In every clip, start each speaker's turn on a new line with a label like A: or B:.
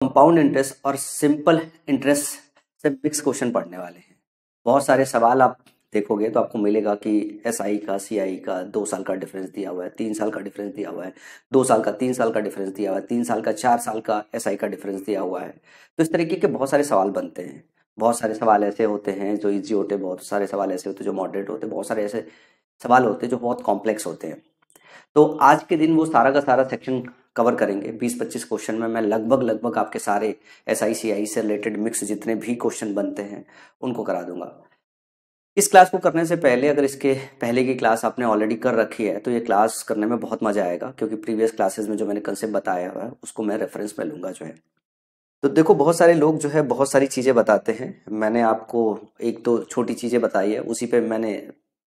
A: Compound interest और simple interest से mix question पढ़ने वाले हैं। बहुत सारे सवाल आप देखोगे तो आपको मिलेगा कि एसआई का, सीआई का 2 साल का डिफरेंस दिया हुआ है, 3 साल का डिफरेंस दिया हुआ है, 2 साल का 3 साल का डिफरेंस दिया हुआ है, 3 साल का 4 साल का एसआई का डिफरेंस दिया हुआ है। तो इस तरीके के बहुत सारे सवाल बनते हैं। बहुत सारे सवाल ऐसे होते हैं जो ईजी होते हैं, बहुत सारे सवाल ऐसे होते हैं जो मॉडरेट होते हैं, बहुत सारे ऐसे सवाल होते हैं जो बहुत कॉम्प्लेक्स होते हैं। तो आज के दिन वो सारा का सारा सेक्शन कवर करेंगे। 20-25 क्वेश्चन में मैं लगभग आपके सारे एसआई सीआई से रिलेटेड मिक्स जितने भी क्वेश्चन बनते हैं उनको करा दूंगा। इस क्लास को करने से पहले अगर इसके पहले की क्लास आपने ऑलरेडी कर रखी है तो ये क्लास करने में बहुत मजा आएगा, क्योंकि प्रीवियस क्लासेस में जो मैंने कंसेप्ट बताया हुआ है उसको मैं रेफरेंस में लूंगा जो है। तो देखो, बहुत सारे लोग जो है बहुत सारी चीजें बताते हैं। मैंने आपको एक दो छोटी चीजें बताई है, उसी पे मैंने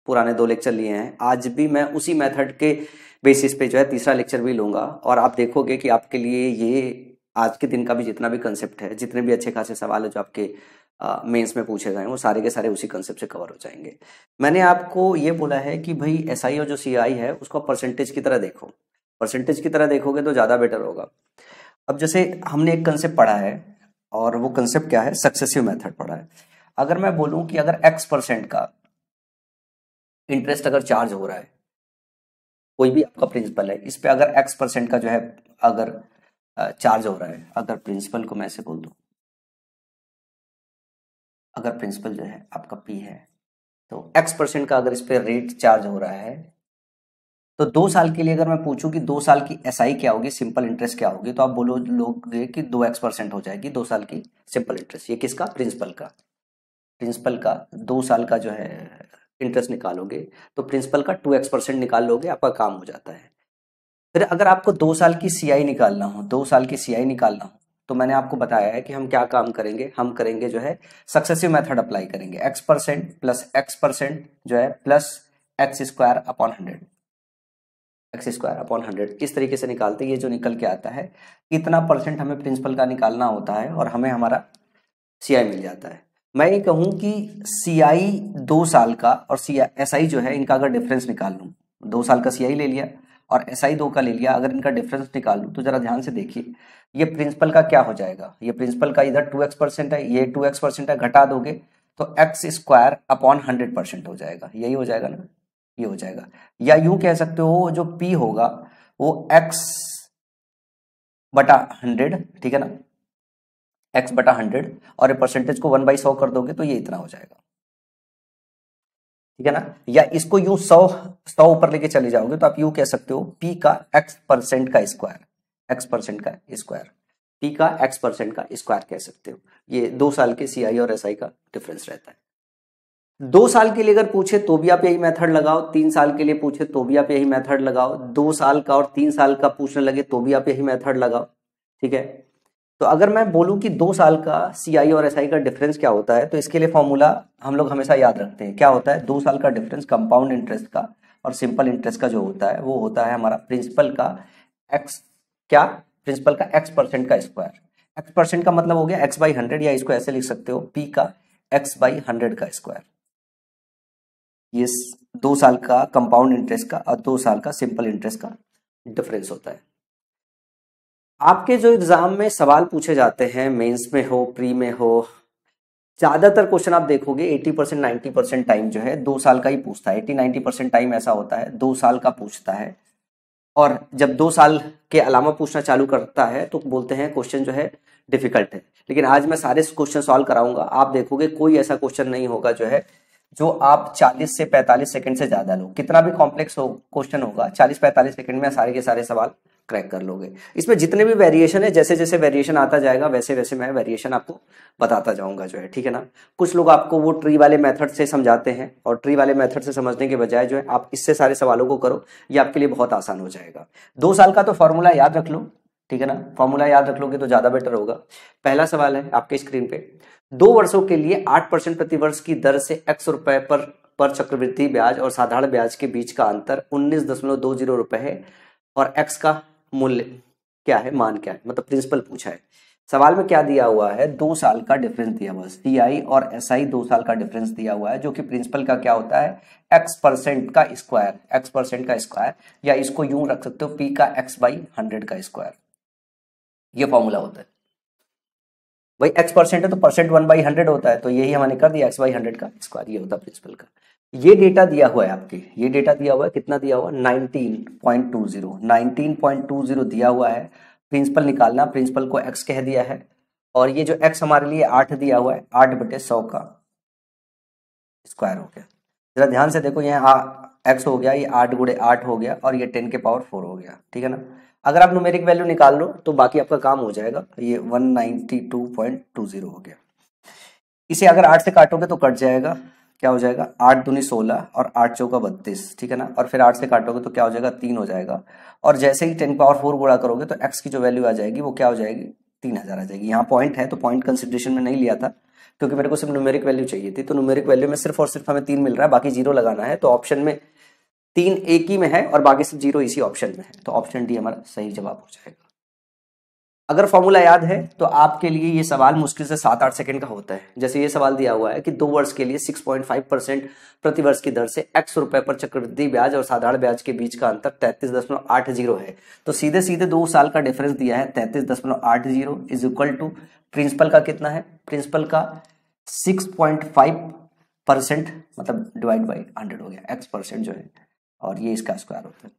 A: पुराने 2 लेक्चर लिए हैं। आज भी मैं उसी मेथड के बेसिस पे जो है तीसरा लेक्चर भी लूंगा, और आप देखोगे कि आपके लिए ये आज के दिन का भी जितना भी कंसेप्ट है, जितने भी अच्छे खासे सवाल है जो आपके मेंस में पूछे गए हैं, वो सारे के सारे उसी कंसेप्ट से कवर हो जाएंगे। मैंने आपको ये बोला है कि भाई एसआई और जो सीआई है उसको परसेंटेज की तरह देखो। परसेंटेज की तरह देखोगे तो ज्यादा बेटर होगा। अब जैसे हमने एक कंसेप्ट पढ़ा है, और वो कंसेप्ट क्या है, सक्सेसिव मेथड पढ़ा है। अगर मैं बोलूं कि अगर x% का इंटरेस्ट अगर चार्ज हो रहा है, कोई भी आपका प्रिंसिपल है, इस पे अगर x% का जो है अगर चार्ज हो रहा है, अगर प्रिंसिपल को मैं ऐसे बोल दूं, अगर प्रिंसिपल जो है आपका P है, तो x% का अगर इस पे रेट चार्ज हो रहा है, तो 2 साल के लिए अगर मैं पूछूं कि 2 साल की एसआई क्या होगी, सिंपल इंटरेस्ट क्या होगी, तो आप लोगे कि 2x% हो जाएगी 2 साल की सिंपल इंटरेस्ट। ये किसका, प्रिंसिपल का। प्रिंसिपल का 2 साल का जो है इंटरेस्ट निकालोगे तो प्रिंसिपल का 2x% निकाल लोगे, आपका काम हो जाता है। फिर अगर आपको 2 साल की सीआई निकालना हो, 2 साल की सीआई निकालना हो, तो मैंने आपको बताया है कि हम क्या काम करेंगे, हम करेंगे जो है सक्सेसिव मेथड अप्लाई करेंगे। x% प्लस x% जो है plus x² upon 100, x² upon 100 इस तरीके से निकालते हैं। ये जो निकल के आता है, इतना परसेंट हमें प्रिंसिपल का निकालना होता है और हमें हमारा सीआई मिल जाता है। मैं ये कहूं कि सीआई 2 साल का और एसआई जो है इनका अगर डिफरेंस निकाल लूं, 2 साल का सीआई ले लिया और एसआई 2 का ले लिया, अगर इनका डिफरेंस निकाल लूं तो जरा ध्यान से देखिए, ये प्रिंसिपल का क्या हो जाएगा। ये प्रिंसिपल का इधर 2x% है, ये 2x% है, घटा दोगे तो x² अपॉन 100% हो जाएगा। यही हो जाएगा ना, ये हो जाएगा। या यूं कह सकते हो, जो p होगा वो x/100, ठीक है ना, x/100, और ये परसेंटेज को 1/100 कर दोगे तो ये इतना हो जाएगा, ठीक है ना। या इसको यूं 100 ऊपर लेके चले जाओगे तो आप यूं कह सकते हो p का x% का स्क्वायर, x% का स्क्वायर, p का x% का स्क्वायर कह सकते हो। ये 2 साल के सीआई और एसआई का डिफरेंस रहता है। 2 साल के लिए अगर पूछे तो भी आप यही मेथड लगाओ, 3 साल के लिए पूछे तो भी आप यही मेथड लगाओ, 2 साल का और 3 साल का पूछने लगे तो भी आप यही मेथड लगाओ, ठीक है। तो अगर मैं बोलूं कि 2 साल का सीआई और एसआई का डिफरेंस क्या होता है, तो इसके लिए फॉर्मूला हम लोग हमेशा याद रखते हैं। क्या होता है, 2 साल का डिफरेंस कंपाउंड इंटरेस्ट का और सिंपल इंटरेस्ट का जो होता है वो होता है हमारा प्रिंसिपल का प्रिंसिपल का x% का स्क्वायर। x% का मतलब हो गया x/100, या इसको ऐसे लिख सकते हो p का x/100 का स्क्वायर। ये 2 साल का कंपाउंड इंटरेस्ट का और 2 साल का सिंपल इंटरेस्ट का डिफरेंस होता है। आपके जो एग्जाम में सवाल पूछे जाते हैं, मेंस में हो, प्री में हो, ज्यादातर क्वेश्चन आप देखोगे 80% 90% टाइम जो है 2 साल का ही पूछता है। 80-90% टाइम ऐसा होता है 2 साल का पूछता है, और जब 2 साल के अलावा पूछना चालू करता है तो बोलते हैं क्वेश्चन जो है डिफिकल्ट है। लेकिन आज मैं सारे क्वेश्चन सॉल्व कराऊंगा, आप देखोगे कोई ऐसा क्वेश्चन नहीं होगा जो है जो आप 40 से 45 सेकंड से ज्यादा लो। कितना भी कॉम्प्लेक्स हो क्वेश्चन होगा, 40-45 सेकंड में सारे के सारे सवाल क्रैक कर लोगे। इसमें जितने भी वेरिएशन है, जैसे जैसे वेरिएशन आता जाएगा वैसे वैसे मैं वेरिएशन आपको बताता जाऊंगा जो है, ठीक है ना। कुछ लोग आपको वो ट्री वाले मेथड से समझाते हैं, और ट्री वाले मेथड से समझने के बजाय जो है आप इससे सारे सवालों को करो, ये आपके लिए बहुत आसान हो जाएगा। 2 साल का तो फॉर्मूला याद रख लो, ठीक है ना, फॉर्मूला याद रख लोगे तो ज्यादा बेटर होगा। पहला सवाल है आपके स्क्रीन पे, 2 वर्षों के लिए 8% प्रतिवर्ष की दर से x रुपए पर चक्रवृद्धि ब्याज और साधारण ब्याज के बीच का अंतर 19.20 रुपए है, और x का मूल्य क्या है, मान क्या है, मतलब प्रिंसिपल पूछा है। सवाल में क्या दिया हुआ है, 2 साल का डिफरेंस दिया हुआ है, सीआई और एसआई 2 साल का डिफरेंस दिया हुआ है, जो कि प्रिंसिपल का क्या होता है, x% का स्क्वायर, x% का स्क्वायर, या इसको यूं रख सकते हो p का x/100 का स्क्वायर। ये फॉर्मूला होता है। भाई x परसेंट है तो परसेंट 1/100 होता है, तो यही हमने कर दिया x/100 का स्क्वायर, ये होता है प्रिंसिपल का। ये डेटा दिया हुआ है आपके, ये डेटा दिया हुआ है, कितना दिया हुआ है 19.20 दिया हुआ है। प्रिंसिपल निकालना, प्रिंसिपल को x कह दिया है, और ये जो x हमारे लिए 8 दिया हुआ है, 8/100 का स्क्वायर हो गया। जरा ध्यान से देखो, यहाँ x हो गया, ये 8 × 8 हो गया, और ये 10 के पावर 4 हो गया, ठीक है ना। अगर आप न्यूमेरिक वैल्यू निकाल लो तो बाकी आपका काम हो जाएगा। ये 192.20 हो गया। इसे अगर 8 से काटोगे तो कट जाएगा, क्या हो जाएगा 8 दूनी 16 और 8 चौका 32, ठीक है ना। और फिर 8 से काटोगे तो क्या हो जाएगा 3 हो जाएगा, और जैसे ही 10 पावर 4 गुणा करोगे तो x की जो वैल्यू आ जाएगी वो क्या हो जाएगी 3000 आ जाएगी। यहाँ पॉइंट है तो पॉइंट कंसिडरेशन में नहीं लिया था, क्योंकि मेरे को सिर्फ न्यूमेरिक वैल्यू चाहिए थी। तो न्यूमेरिक वैल्यू में सिर्फ और सिर्फ हमें 3 मिल रहा है, बाकी 0 लगाना है। तो ऑप्शन में 3 एक ही में है और बाकी सिर्फ 0 इसी ऑप्शन में है, तो ऑप्शन डी हमारा सही जवाब हो जाएगा। अगर फॉर्मूला याद है तो आपके लिए ये सवाल मुश्किल से 7-8 सेकंड का होता है। जैसे ये सवाल दिया हुआ है कि 2 वर्ष के लिए 6.5% प्रतिवर्ष की दर से x रुपए पर चक्रवृद्धि ब्याज और साधारण ब्याज के बीच का अंतर 33.80 है। तो सीधे सीधे 2 साल का डिफरेंस दिया है 33.80 इज इक्वल टू प्रिंसिपल का कितना है, प्रिंसिपल का 6.5% मतलब डिवाइड बाई 100 हो गया, x% जो है, और ये इसका स्क्वायर होता है।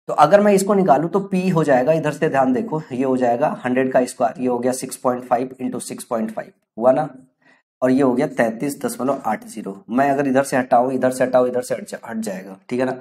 A: तो अगर मैं इसको निकालूं तो p हो जाएगा, इधर से ध्यान देखो, ये हो जाएगा 100 का स्क्वायर, ये हो गया 6.5 इंटू 6.5 हुआ ना, और ये हो गया 33.80। मैं अगर इधर से हटाऊं, इधर से हटाऊं, इधर से हट जाएगा, ठीक है ना।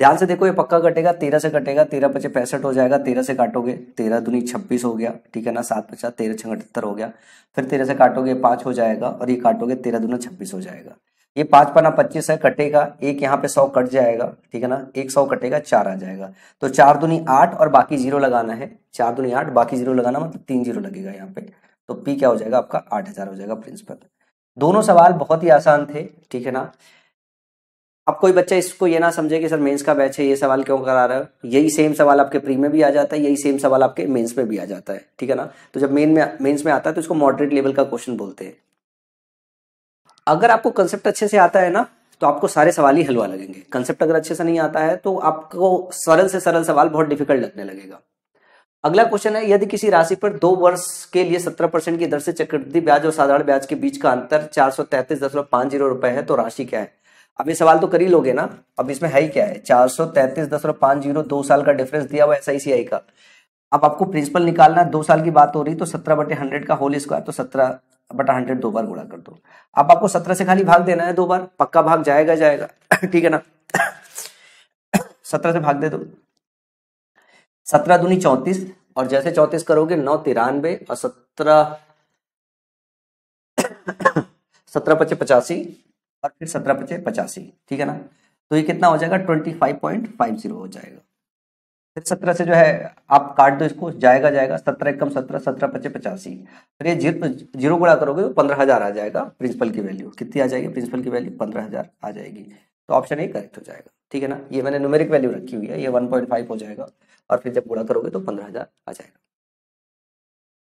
A: ध्यान से देखो, ये पक्का कटेगा, 13 से कटेगा, 13 × 5 = 65 हो जाएगा, 13 से काटोगे 13 दूनी 26 हो गया, ठीक है ना, 7 × 5 = 13 × 6 = 78 हो गया। फिर 13 से काटोगे 5 हो जाएगा, और ये काटोगे 13 दूना 26 हो जाएगा। ये 5 पन्ना 25 है, कटेगा एक, यहाँ पे 100 कट जाएगा, ठीक है ना, एक 100 कटेगा, 4 आ जाएगा। तो 4 दूनी 8 और बाकी 0 लगाना है, 4 दूनी 8 बाकी 0 लगाना, मतलब 3 0 लगेगा यहाँ पे। तो p क्या हो जाएगा आपका 8000 हो जाएगा प्रिंसिपल। दोनों सवाल बहुत ही आसान थे, ठीक है ना। अब कोई बच्चा इसको ये ना समझे कि सर मेंस का बैच है, ये सवाल क्यों करा रहा है। यही सेम सवाल आपके प्री में भी आ जाता है, यही सेम सवाल आपके मेंस में भी आ जाता है, ठीक है ना। तो जब मेंस में आता है तो इसको मॉडरेट लेवल का क्वेश्चन बोलते हैं। अगर आपको कंसेप्ट अच्छे से आता है ना तो आपको सारे सवाल ही हलवा लगेंगे। कंसेप्ट अगर अच्छे से नहीं आता है तो आपको सरल से सरल सवाल बहुत डिफिकल्ट लगने लगेगा। अगला क्वेश्चन है, यदि किसी राशि पर 2 वर्ष के लिए 17% की दर से चक्रवृद्धि ब्याज और साधारण ब्याज के बीच का अंतर 433.50 रुपए है, तो राशि क्या है। अब ये सवाल तो कर ही लोगे ना। अब इसमें है ही क्या है, 433.50, 2 साल का डिफरेंस दिया हुआ SICI का। अब आपको प्रिंसिपल निकालना है, 2 साल की बात हो रही, तो 17/100 का होल स्क्वायर, तो 17/100 2 बार गुणा कर दो। अब आपको 17 से खाली भाग देना है 2 बार, पक्का भाग जाएगा जाएगा ठीक है ना 17 से भाग दे दो, 17 दूनी 34, और जैसे 34 करोगे 9 93, और 17 17 × 5 = 85, और फिर 17 × 5 = 85, ठीक है ना। तो ये कितना हो जाएगा 25.50 हो जाएगा। फिर 17 से जो है आप काट दो इसको, जाएगा जाएगा, 17 × 1 = 17, 17 × 5 = 85। फिर ये 0 गुणा करोगे तो 15000 आ जाएगा प्रिंसिपल की वैल्यू। कितनी आ जाएगी प्रिंसिपल की वैल्यू 15000 आ जाएगी। तो ऑप्शन ए करेक्ट हो जाएगा, ठीक है ना। ये मैंने न्यूमेरिक वैल्यू रखी हुई है, ये 1.5 हो जाएगा, और फिर जब गुणा करोगे तो 15000 आ जाएगा।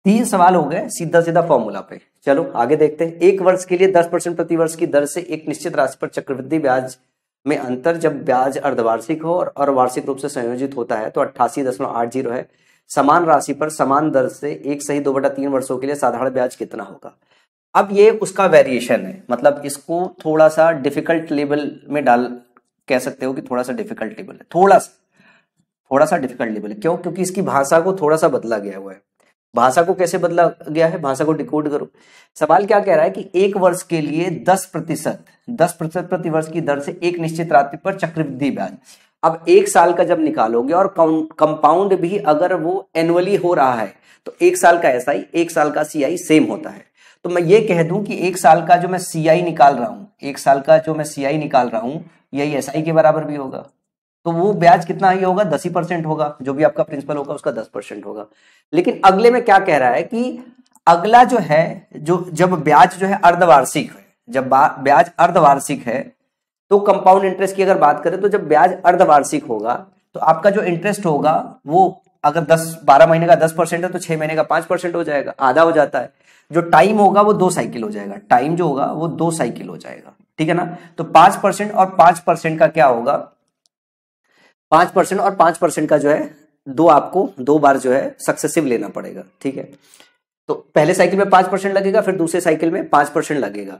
A: 3 सवाल हो गए सीधा सीधा फॉर्मूला पे। चलो आगे देखते हैं। 1 वर्ष के लिए 10% प्रति वर्ष की दर से एक निश्चित राशि पर चक्रवृद्धि ब्याज में अंतर जब ब्याज अर्धवार्षिक हो और वार्षिक रूप से संयोजित होता है तो 88.80 है। समान राशि पर समान दर से 1 सही 2/3 वर्षों के लिए साधारण ब्याज कितना होगा। अब ये उसका वेरिएशन है, मतलब इसको थोड़ा सा डिफिकल्ट लेवल में कह सकते हो कि थोड़ा सा डिफिकल्ट लेवल है, थोड़ा सा डिफिकल्ट लेवल है। क्यों? क्योंकि इसकी भाषा को थोड़ा सा बदला गया हुआ है। भाषा को कैसे बदला गया है, भाषा को डिकोड करो। सवाल क्या कह रहा है कि 1 वर्ष के लिए 10% प्रति वर्ष की दर से एक निश्चित राशि पर चक्रवृद्धि ब्याज। अब 1 साल का जब निकालोगे और कंपाउंड भी अगर वो एनुअली हो रहा है तो 1 साल का SI 1 साल का CI सेम होता है। तो मैं ये कह दूं कि 1 साल का जो मैं CI निकाल रहा हूं, 1 साल का जो मैं CI निकाल रहा हूं यही SI के बराबर भी होगा। तो वो ब्याज कितना ही होगा 10% होगा, जो भी आपका प्रिंसिपल होगा उसका 10% होगा। लेकिन अगले में क्या कह रहा है कि अगला जो है, जो जब ब्याज जो है अर्धवार्षिक है, जब ब्याज अर्धवार्षिक है तो कंपाउंड इंटरेस्ट की अगर बात करें तो जब ब्याज अर्धवार्षिक होगा तो आपका जो इंटरेस्ट होगा वो अगर 12 महीने का 10% है तो 6 महीने का 5% हो जाएगा, आधा हो जाता है। जो टाइम होगा वो 2 साइकिल हो जाएगा, टाइम जो होगा वो 2 साइकिल हो जाएगा, ठीक है ना। तो 5% और 5% का क्या होगा, 5% और 5% का जो है आपको 2 बार जो है सक्सेसिव लेना पड़ेगा, ठीक है। तो पहले साइकिल में 5% लगेगा, फिर दूसरे साइकिल में 5% लगेगा।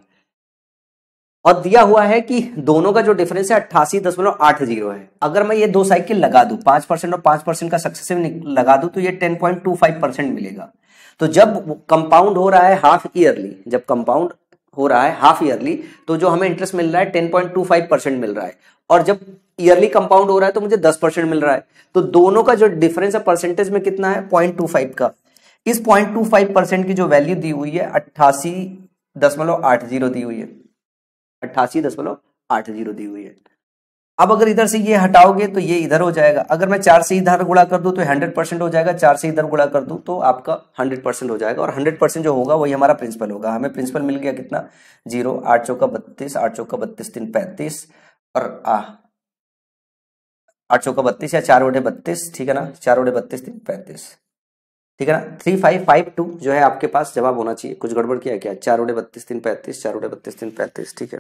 A: और दिया हुआ है कि दोनों का जो डिफरेंस है 88.80 है। अगर मैं ये दो साइकिल लगा दूं, 5% और 5% का सक्सेसिव लगा दूं, तो ये 10.25% मिलेगा। तो जब कंपाउंड हो रहा है हाफ ईयरली, जब कंपाउंड हो रहा है हाफ ईयरली, तो जो हमें इंटरेस्ट मिल रहा है 10.25% मिल रहा है। और जब ईयरली कंपाउंड हो रहा है तो मुझे 10% मिल रहा है। तो दोनों का जो डिफरेंस है परसेंटेज में कितना है, 0.25 का। इस 0.25% की जो वैल्यू दी हुई है 88.80 दी हुई है, 88.80 दी हुई है। अब अगर इधर से ये हटाओगे तो ये इधर हो जाएगा। अगर मैं 4 से इधर गुणा कर दूं तो 100% हो जाएगा, 4 से इधर गुणा कर दूं तो आपका 100% हो जाएगा। और 100% जो होगा वही हमारा प्रिंसिपल होगा। हमें प्रिंसिपल मिल गया कितना, 0, 8 चौका 32, 8 चौका 32, 3 35, और 8 चौका 32 या 4 बटे 32, ठीक है ना, 4 बटे 32, 3 35, ठीक है ना। 3552 जो है आपके पास जवाब होना चाहिए। कुछ गड़बड़ किया क्या, 4 बटे 32, 3 35, 4 बटे 32, 3 35, ठीक है।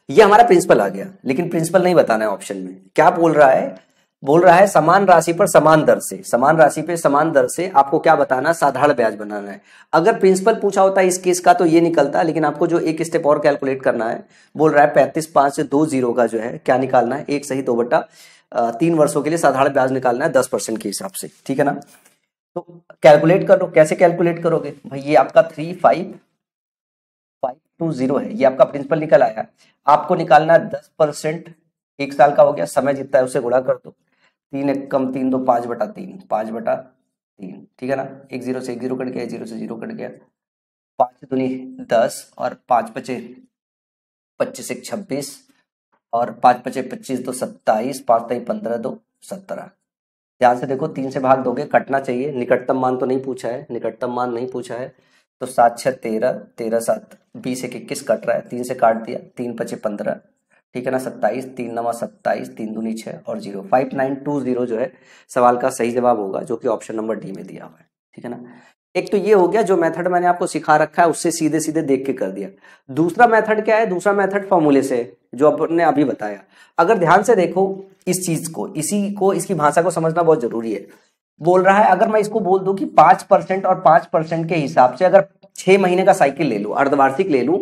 A: ये हमारा प्रिंसिपल आ गया, लेकिन प्रिंसिपल नहीं बताना है ऑप्शन में। क्या बोल रहा है, बोल रहा है समान राशि पर समान दर से, समान राशि पे समान दर से आपको क्या बताना, साधारण ब्याज बनाना है। अगर प्रिंसिपल पूछा होता है इस केस का तो ये निकलता, लेकिन आपको जो एक स्टेप और कैलकुलेट करना है, बोल रहा है 35.5 से 2 जीरो का जो है क्या निकालना है, 1 सही 2/3 वर्षों के लिए साधारण ब्याज निकालना है 10% के हिसाब से, ठीक है ना। तो कैलकुलेट कर लो, कैसे कैलकुलेट करोगे भाई, ये आपका 3550 है, ये आपका प्रिंसिपल निकल आया। आपको निकालना है 10%, 1 साल का हो गया, समय जितना है उससे गुणा कर दो, 3 एक कम 3 2 5/3, 5/3, ठीक है ना। 1 0 से 1 0 कट गया, 0 से 0 कट गया, 5 दूनी 10 और 5 पचे 25 एक 26 और 5 पचे 25 तो 27, 5 तई 15 2 17। ध्यान से देखो, 3 से भाग दोगे, कटना चाहिए, निकटतम मान तो नहीं पूछा है, निकटतम मान नहीं पूछा है। तो 7 6 13, 13 7 20 एक 21 कट रहा है, 3 से काट दिया, 3 पचे 15, ठीक है ना, 27, 3 9 27, 3 दूनी 6 और 0, 5920 जो है सवाल का सही जवाब होगा, जो कि ऑप्शन नंबर डी में दिया हुआ है, ठीक है ना। एक तो ये हो गया, जो मेथड मैंने आपको सिखा रखा है उससे सीधे सीधे देख के कर दिया। दूसरा मेथड क्या है, दूसरा मेथड फॉर्मूले से, जो आपने अभी बताया। अगर ध्यान से देखो इस चीज को, इसी को, इसकी भाषा को समझना बहुत जरूरी है। बोल रहा है अगर मैं इसको बोल दूं कि 5% और 5% के हिसाब से अगर 6 महीने का साइकिल ले लूं, अर्धवार्षिक ले लूं,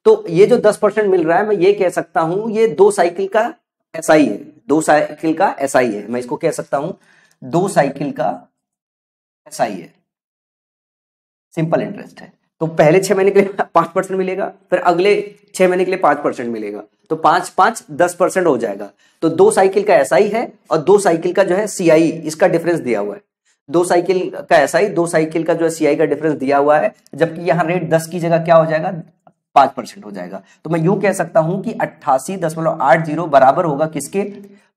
A: तो ये जो 10% मिल रहा है, मैं ये कह सकता हूं ये 2 साइकिल का एसआई है, 2 साइकिल का एसआई है। मैं इसको कह सकता हूं 2 साइकिल का एसआई है, सिंपल इंटरेस्ट है। तो पहले 6 महीने के लिए 5% मिलेगा, फिर अगले 6 महीने के लिए 5% मिलेगा, तो 5 5 10% हो जाएगा। तो 2 साइकिल का एसआई है और 2 साइकिल का जो है सीआई, इसका डिफरेंस दिया हुआ है। 2 साइकिल का एसआई, 2 साइकिल का जो है सीआई का डिफरेंस दिया हुआ है, जबकि यहां रेट 10 की जगह क्या हो जाएगा, 5% हो जाएगा। तो मैं यूं कह सकता हूं कि 88.80 बराबर होगा किसके,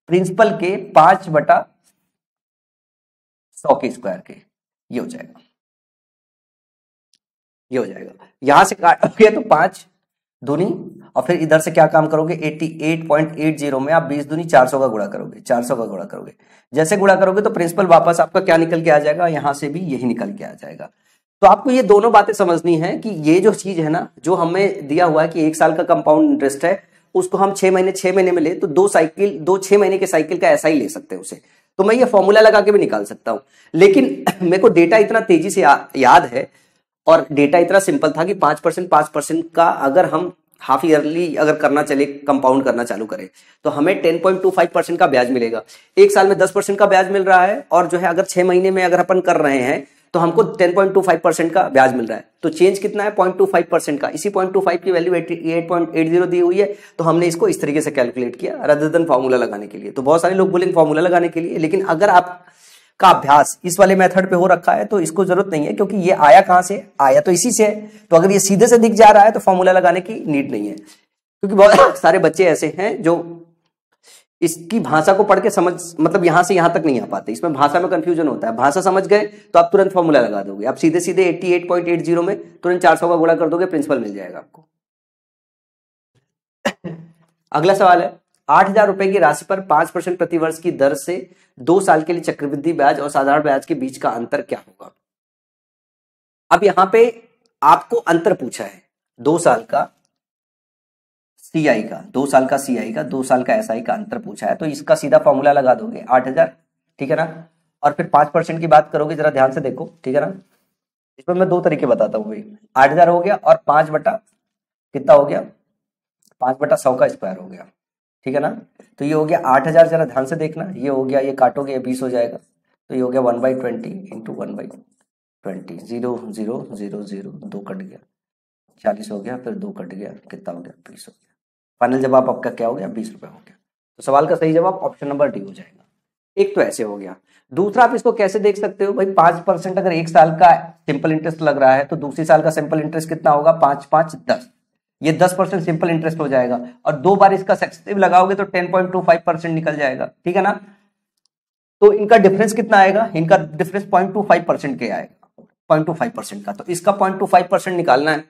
A: प्रिंसिपल के 5/100 के स्क्वायर के। ये हो जाएगा, ये हो जाएगा। यहां से काटोगे तो 5 दूनी, और फिर इधर से क्या काम करोगे, 88.80 में आप 20 दूनी 400 का गुणा करोगे, 400 का गुणा करोगे। जैसे गुणा करोगे तो प्रिंसिपल वापस आपका क्या निकल के आ जाएगा, यहां से भी यही निकल के आ जाएगा। तो आपको ये दोनों बातें समझनी है कि ये जो चीज है ना, जो हमें दिया हुआ है कि 1 साल का कंपाउंड इंटरेस्ट है, उसको हम 6 महीने में ले तो 2 6 महीने के साइकिल का ऐसा ही ले सकते हैं उसे। तो मैं ये फॉर्मूला लगा के भी निकाल सकता हूं, लेकिन मेरे को डेटा इतना तेजी से याद है और डेटा इतना सिंपल था कि 5% का अगर हम हाफ ईयरली अगर करना चले, कंपाउंड करना चालू करें, तो हमें 10.25% का ब्याज मिलेगा। 1 साल में 10% का ब्याज मिल रहा है, और जो है अगर 6 महीने में अगर अपन कर रहे हैं तो हमको 10.25% का ब्याज मिल रहा है। तो चेंज कितना है, 0.25% का। इसी 0.25 की वैल्यू 88.80 दी हुई है, तो हमने इसको इस तरीके से कैलकुलेट किया रदर देन फॉर्मूला लगाने के लिए। तो बहुत सारे लोग बोलेंगे फॉर्मूला लगाने के लिए, लेकिन अगर आप का अभ्यास इस वाले मेथड पे हो रखा है तो इसको जरूरत नहीं है, क्योंकि ये आया कहां से, आया तो इसी से है। तो अगर ये सीधे से दिख जा रहा है तो फॉर्मूला लगाने की नीड नहीं है, क्योंकि बहुत सारे बच्चे ऐसे हैं जो इसकी भाषा को पढ़ के समझ, मतलब यहां से यहां तक नहीं आ पाते, इसमें भाषा में कंफ्यूजन होता है। भाषा समझ गए तो आप तुरंत फॉर्मूला लगा दोगे, आप सीधे सीधे 88.80 में तुरंत 400 का गुणा कर दोगे, प्रिंसिपल मिल जाएगा आपको। अगला सवाल है, 8,000 रुपए की राशि पर 5% प्रतिवर्ष की दर से 2 साल के लिए चक्रवृद्धि ब्याज और साधारण ब्याज के बीच का अंतर क्या होगा। अब यहां पे आपको अंतर पूछा है 2 साल का सीआई का, 2 साल का सीआई का, 2 साल का एसआई का अंतर पूछा है, तो इसका सीधा फॉर्मूला लगा दोगे 8,000, ठीक है ना। और फिर 5% की बात करोगे, जरा ध्यान से देखो, ठीक है ना। इसमें मैं दो तरीके बताता हूँ भाई। 8,000 हो गया और 5 बटा कितना हो गया, 5/100 का स्क्वायर हो गया, ठीक है ना। तो ये हो गया 8,000, जरा ध्यान से देखना, ये हो गया, ये काटोगे ये 20 हो जाएगा, तो ये हो गया 1/20 इंटू 1/20, 0 0 0 0 2 कट गया, 40 हो गया, फिर 2 कट गया, कितना हो गया, 20 हो गया। फाइनल जवाब आपका क्या हो गया, 20 रुपये हो गया। तो सवाल का सही जवाब ऑप्शन नंबर डी हो जाएगा। एक तो ऐसे हो गया। दूसरा आप इसको कैसे देख सकते हो भाई, 5% अगर एक साल का सिंपल इंटरेस्ट लग रहा है तो दूसरी साल का सिंपल इंटरेस्ट कितना होगा, 5 5 10, ये 10% सिंपल इंटरेस्ट हो जाएगा, और 2 बार इसका सक्सेसिव लगाओगे तो 10.25% निकल जाएगा, ठीक है ना। तो इनका डिफरेंस कितना आएगा, इनका डिफरेंस 0.25% के आएगा, 0.25% का। तो इसका 0.25% निकालना है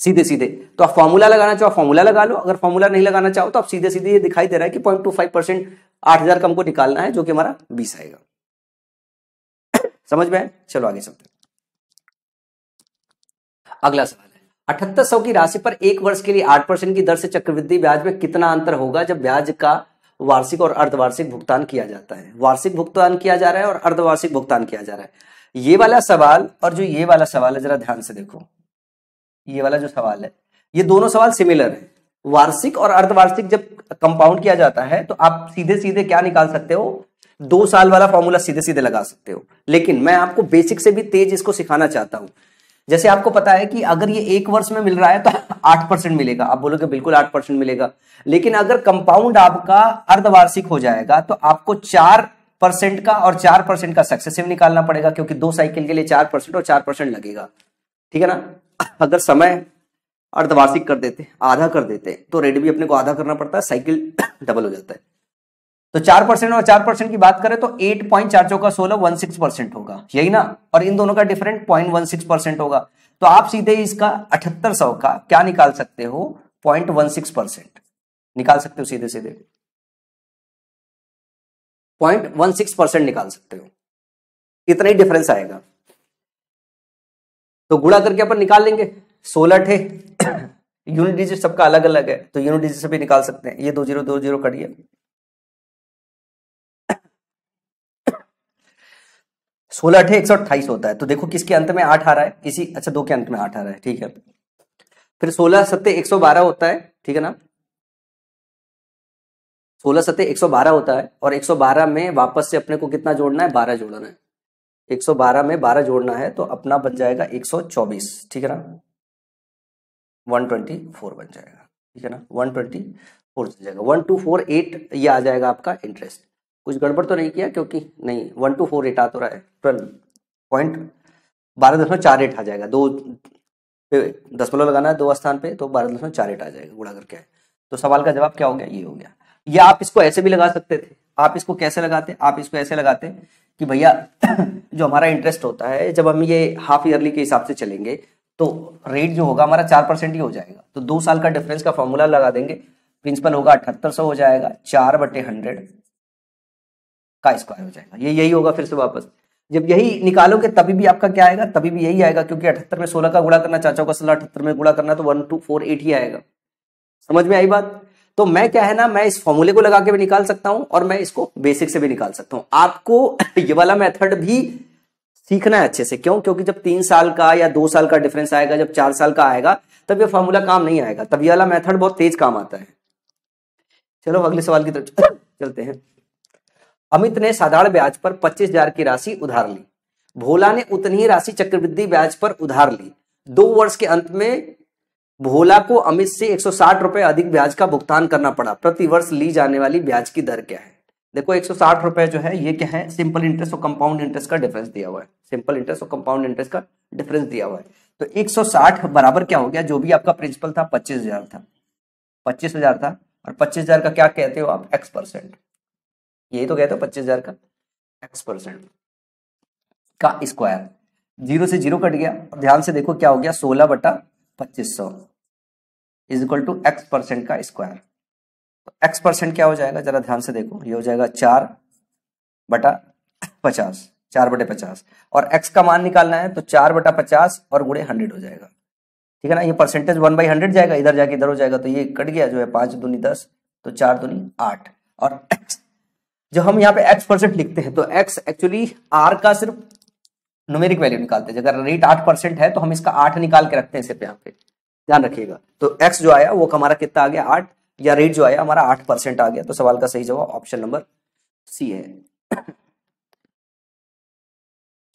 A: सीधे सीधे, तो आप फॉर्मूला लगाना चाहो फॉर्मूला लगा लो, अगर फॉर्मूला नहीं लगाना चाहो तो आप सीधे सीधे, ये दिखाई दे रहा है कि 0.25% 8,000 का हमको निकालना है, जो कि हमारा 20 आएगा। समझ में आए? चलो आगे चलते हैं। अगला सवाल है, 7800 की राशि पर एक वर्ष के लिए 8% की दर से चक्रवृद्धि ब्याज में कितना अंतर होगा जब ब्याज का वार्षिक और अर्धवार्षिक भुगतान किया जाता है। वार्षिक भुगतान किया जा रहा है और अर्धवार्षिक भुगतान किया जा रहा है। ये वाला सवाल और जो ये वाला सवाल है, जरा ध्यान से देखो, ये वाला जो सवाल है, ये दोनों सवाल सिमिलर है। वार्षिक और अर्धवार्षिक जब कंपाउंड किया जाता है तो आप सीधे सीधे क्या निकाल सकते हो, 2 साल वाला फॉर्मूला सीधे सीधे लगा सकते हो। लेकिन मैं आपको बेसिक से भी तेज इसको सिखाना चाहता हूं। जैसे आपको पता है कि अगर ये एक वर्ष में मिल रहा है तो 8% मिलेगा, आप बोलोगे बिल्कुल 8% मिलेगा, लेकिन अगर कंपाउंड आपका अर्धवार्षिक हो जाएगा तो आपको 4% का और 4% का सक्सेसिव निकालना पड़ेगा, क्योंकि 2 साइकिल के लिए 4% और 4% लगेगा, ठीक है ना। अगर समय अर्धवार्षिक कर देते, आधा कर देते, तो रेट भी अपने को आधा करना पड़ता है, साइकिल डबल हो जाता है। तो 4% और 4% की बात करें तो 8.4 का 16 16% होगा, यही ना, और इन दोनों का डिफरेंट 0.16% होगा। तो आप सीधे इसका 7800 का क्या निकाल सकते हो, 0.16% निकाल सकते हो, सीधे सीधे 0.16% निकाल सकते हो, इतना ही डिफरेंस आएगा। तो गुणा करके अपन निकाल लेंगे, 16 थे यूनिट डिजिट सबका अलग अलग है, तो यूनिट डिजिट से भी निकाल सकते हैं। ये 2 0 2 0 कट गया, 16 थे 128 होता है। तो देखो किसके अंत में 8 आ रहा है, इसी, अच्छा 2 के अंत में 8 आ रहा है, ठीक है। फिर 16 सत्ते 112 होता है, ठीक है ना, 16 सत्ते 112 होता है, और 112 में वापस से अपने को कितना जोड़ना है, 12 जोड़ना है। 112 में 12 जोड़ना है तो अपना बन जाएगा 124, ठीक है ना, 124 बन जाएगा, ठीक है ना, 124 बन जाएगा, 1248 ये आ जाएगा आपका इंटरेस्ट। कुछ गड़बड़ तो नहीं किया, क्योंकि नहीं 1248 आ तो रहा है, 12.48 आ जाएगा, 2 दशमलव लगाना है 2 स्थान पे, तो 12.48 आ जाएगा गुणा करके। तो सवाल का जवाब क्या हो गया, ये हो गया। या आप इसको ऐसे भी लगा सकते थे, आप इसको कैसे लगाते, आप इसको ऐसे लगाते कि भैया जो हमारा इंटरेस्ट होता है, जब हम ये हाफ ईयरली के हिसाब से चलेंगे तो रेट जो होगा हमारा 4% ही हो जाएगा, तो 2 साल का डिफरेंस का फॉर्मूला लगा देंगे, प्रिंसिपल होगा 7800 हो जाएगा, 4/100 का स्क्वायर हो जाएगा, ये यही होगा। फिर से वापस जब यही निकालोगे तभी भी आपका क्या आएगा, तभी भी यही आएगा, क्योंकि 78 में 16 का गुणा करना, चाचा का 16 78 में गुणा करना, तो 1248 ही आएगा। समझ में आई बात? तो मैं क्या है ना, मैं इस फॉर्मूले को लगा के भी निकाल सकता हूं और मैं इसको बेसिक से भी निकाल सकता हूं। आपको ये वाला मेथड भी सीखना है अच्छे से, क्यों, क्योंकि जब 3 साल का या 2 साल का डिफरेंस आएगा, जब 4 साल का आएगा, तब ये फॉर्मूला काम नहीं आएगा, तब ये वाला मेथड बहुत तेज काम आता है। चलो अगले सवाल की तरफ चलते हैं। अमित ने साधारण ब्याज पर 25,000 की राशि उधार ली, भोला ने उतनी ही राशि चक्रवृद्धि ब्याज पर उधार ली। 2 वर्ष के अंत में भोला को अमित से 160 रुपए अधिक ब्याज का भुगतान करना पड़ा, प्रति वर्ष ली जाने वाली ब्याज की दर क्या है। देखो 160 रुपए जो है ये क्या है, सिंपल इंटरेस्ट और कंपाउंड इंटरेस्ट का डिफरेंस दिया हुआ है, सिंपल इंटरेस्ट और कंपाउंड इंटरेस्ट का डिफरेंस दिया हुआ है। तो 160 बराबर क्या हो गया, जो भी आपका प्रिंसिपल था 25,000 था, 25,000 था, और 25,000 का क्या कहते हो आप, x%, यही तो कहते हो 25,000 का x% का स्क्वायर, 0 से 0 कट गया, और ध्यान से देखो क्या हो गया, 16/2500 इज इक्वल टू x% का स्क्वायर। तो x% क्या हो जाएगा, जरा ध्यान से देखो, ये हो जाएगा 4/50, 4/50, और x का मान निकालना है तो 4/50 और गुणे 100 हो जाएगा, ठीक है ना। ये परसेंटेज 1/100 जाएगा, इधर जाके इधर हो जाएगा, तो ये कट गया, जो है 5 दूनी 10, तो 4 दूनी 8, और x जो हम यहाँ पे x% लिखते हैं, तो x एक्चुअली r का सिर्फ न्यूमेरिक वैल्यू निकालते हैं। अगर रेट 8% है तो हम इसका 8 निकाल के रखते हैं सिर्फ यहाँ पे, ध्यान रखिएगा। तो एक्स जो आया वो हमारा कितना आ गया 8, या रेट जो आया हमारा 8% आ गया। तो सवाल का सही जवाब ऑप्शन नंबर सी है।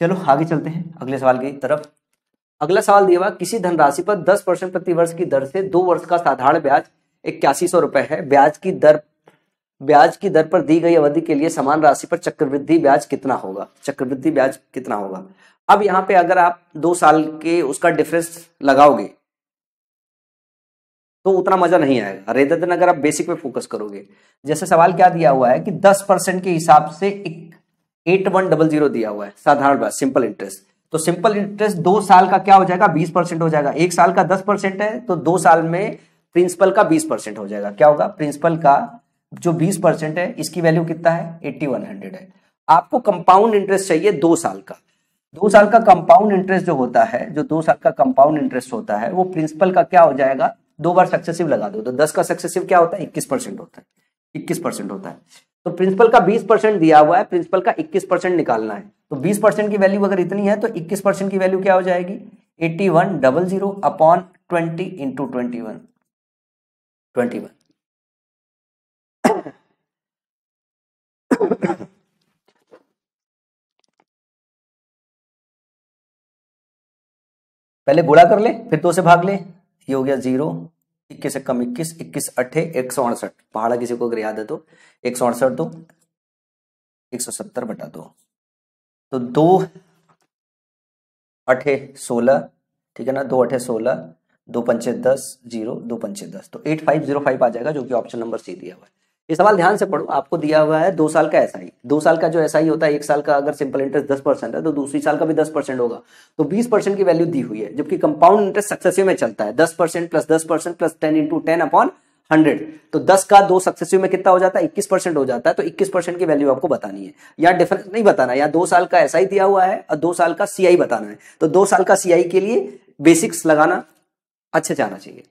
A: चलो आगे चलते हैं अगले सवाल की तरफ। अगला सवाल दिया हुआ, किसी धनराशि पर 10% प्रति वर्ष की दर से 2 वर्ष का साधारण ब्याज 8100 रुपए है। ब्याज की दर पर दी गई अवधि के लिए समान राशि पर चक्रवृद्धि ब्याज कितना होगा? चक्रवृद्धि ब्याज कितना होगा? अब यहाँ पे अगर आप 2 साल के उसका डिफरेंस लगाओगे तो उतना मजा नहीं आएगा, रेदर देन अगर आप बेसिक पे फोकस करोगे। जैसे सवाल क्या दिया हुआ है कि 10% के हिसाब से 8100 दिया हुआ है साधारण ब्याज, सिंपल इंटरेस्ट। तो सिंपल इंटरेस्ट 2 साल का क्या हो जाएगा 20% हो जाएगा। 1 साल का 10% है तो 2 साल में प्रिंसिपल का 20% हो जाएगा। क्या होगा? प्रिंसिपल का जो 20% है इसकी वैल्यू कितना है 8100 है। आपको कंपाउंड इंटरेस्ट चाहिए 2 साल का। 2 साल का कंपाउंड इंटरेस्ट जो होता है, जो 2 साल का कंपाउंड इंटरेस्ट होता है वो प्रिंसिपल का क्या हो जाएगा, 2 बार सक्सेसिव लगा दो तो 10 का सक्सेसिव क्या होता है 21% होता है, 21% होता है। तो प्रिंसिपल का 20% दिया हुआ है, प्रिंसिपल का 21% निकालना है। तो 20% की वैल्यू अगर इतनी है तो 21% की वैल्यू क्या हो जाएगी 8100 अपॉन 20 इंटू 21। पहले गुणा कर ले फिर 2 से भाग ले, ये हो गया 0, 21 से कम 21, 21 अठे 168, पहाड़ा किसी को अगर याद है तो 168 दो 170 बटा 2, तो 2 अठे 16, ठीक है ना, 2 अठे 16, 2 पंचे 10, 0 2 पंचे 10, तो 8505 आ जाएगा, जो कि ऑप्शन नंबर सी दिया हुआ है। ये सवाल ध्यान से पढ़ो, आपको दिया हुआ है 2 साल का एसआई। 2 साल का जो एसआई होता है, 1 साल का अगर सिंपल इंटरेस्ट 10% है तो दूसरी साल का भी 10% होगा, तो 20% की वैल्यू दी हुई है। जबकि कंपाउंड इंटरेस्ट सक्सेसिव में चलता है 10% प्लस 10% प्लस 10 इंटू 10 अपॉन 100, तो 10 का 2 सक्सेसिव में कितना हो जाता है 21% हो जाता है। तो 21% की वैल्यू आपको बतानी है, या डिफरेंस नहीं बताना, या 2 साल का एसआई दिया हुआ है और 2 साल का सीआई बताना है। तो 2 साल का सीआई के लिए बेसिक्स लगाना अच्छे से आना चाहिए।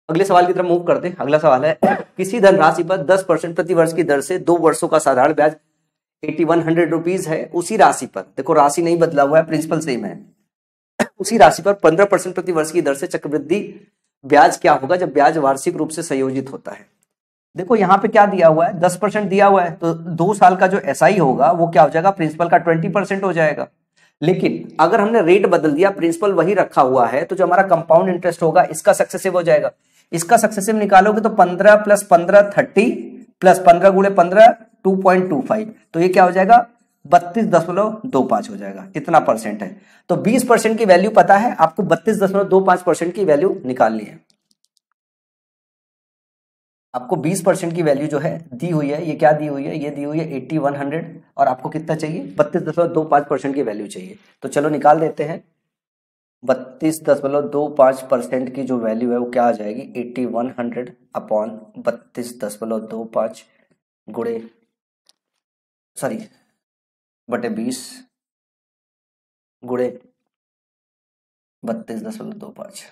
A: अगले सवाल की तरफ मूव करते हैं। अगला सवाल है, किसी धनराशि पर 10% प्रति वर्ष की दर से 2 वर्षों का साधारण ब्याज 8100 रुपीज है। उसी राशि पर, देखो राशि नहीं बदला हुआ है, प्रिंसिपल सेम है, उसी राशि पर 15% प्रति वर्ष की दर से चक्रवृद्धि ब्याज क्या होगा जब ब्याज वार्षिक रूप से संयोजित होता है। देखो यहाँ पे क्या दिया हुआ है 10% दिया हुआ है, तो 2 साल का जो एसआई होगा वो क्या हो जाएगा प्रिंसिपल का 20% हो जाएगा। लेकिन अगर हमने रेट बदल दिया, प्रिंसिपल वही रखा हुआ है, तो जो हमारा कंपाउंड इंटरेस्ट होगा इसका सक्सेसिव हो जाएगा। इसका सक्सेसिव निकालोगे तो 15 प्लस 15 30 प्लस 15 गुणे 15 2.25, तो ये क्या हो जाएगा 32.25 हो जाएगा। इतना परसेंट है, तो 20% की वैल्यू पता है आपको, 32.25% की वैल्यू निकालनी है। आपको 20% की वैल्यू जो है दी हुई है, ये क्या दी हुई है, ये दी हुई है 8100, और आपको कितना चाहिए 32.25% की वैल्यू चाहिए। तो चलो निकाल देते हैं। 32.25% की जो वैल्यू है वो क्या आ जाएगी 8100 अपॉन 32.25 गुणे बटे 20 गुणे 32.25,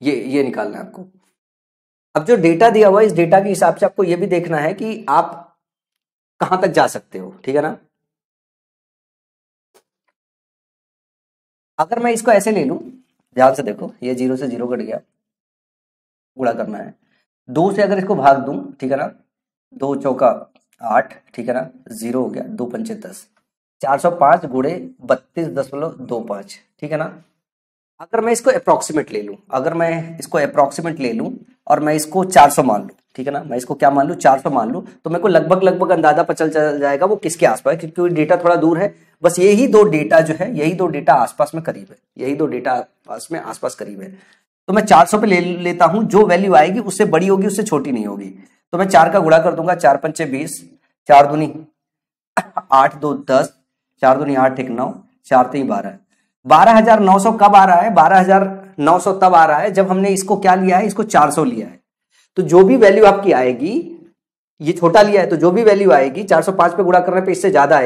A: ये निकालना है आपको। अब जो डेटा दिया हुआ है इस डेटा के हिसाब से आपको ये भी देखना है कि आप कहां तक जा सकते हो, ठीक है ना। अगर मैं इसको ऐसे ले लूं, ध्यान से देखो, ये 0 से 0 कट गया, गुणा करना है 2 से, अगर इसको भाग दूं, ठीक है ना, 2 चौका 8, ठीक है ना, 0 हो गया, 2 पंचे 10, 405 गुणे 32.25, ठीक है ना। अगर मैं इसको अप्रोक्सीमेट ले लूं, और मैं इसको 400 मान लूं, ठीक है ना, मैं इसको क्या मान लूं 400 मान लूं, तो मेरे को लगभग अंदाजा पता चल जाएगा वो किसके आसपास है, क्योंकि डेटा थोड़ा दूर है। बस यही दो डेटा जो है, यही दो डेटा आसपास में करीब है, यही दो डेटा आसपास करीब है। तो मैं 400 पे ले लेता हूं, जो वैल्यू आएगी उससे बड़ी होगी, उससे छोटी नहीं होगी। तो मैं 4 का गुणा कर दूंगा, 4 पंचे 20, 4 दूनी 8, 2 10, 4 दूनी 8 1 9, 4 3 12, 12,900 कब आ रहा है 12,900 तब आ रहा है जब हमने इसको क्या लिया है, इसको 400 लिया है। तो जो भी वैल्यू आपकी आएगी, ये छोटा लिया है तो जो भी वैल्यू आएगी 405 पे गुणा करने पे इससे ज्यादा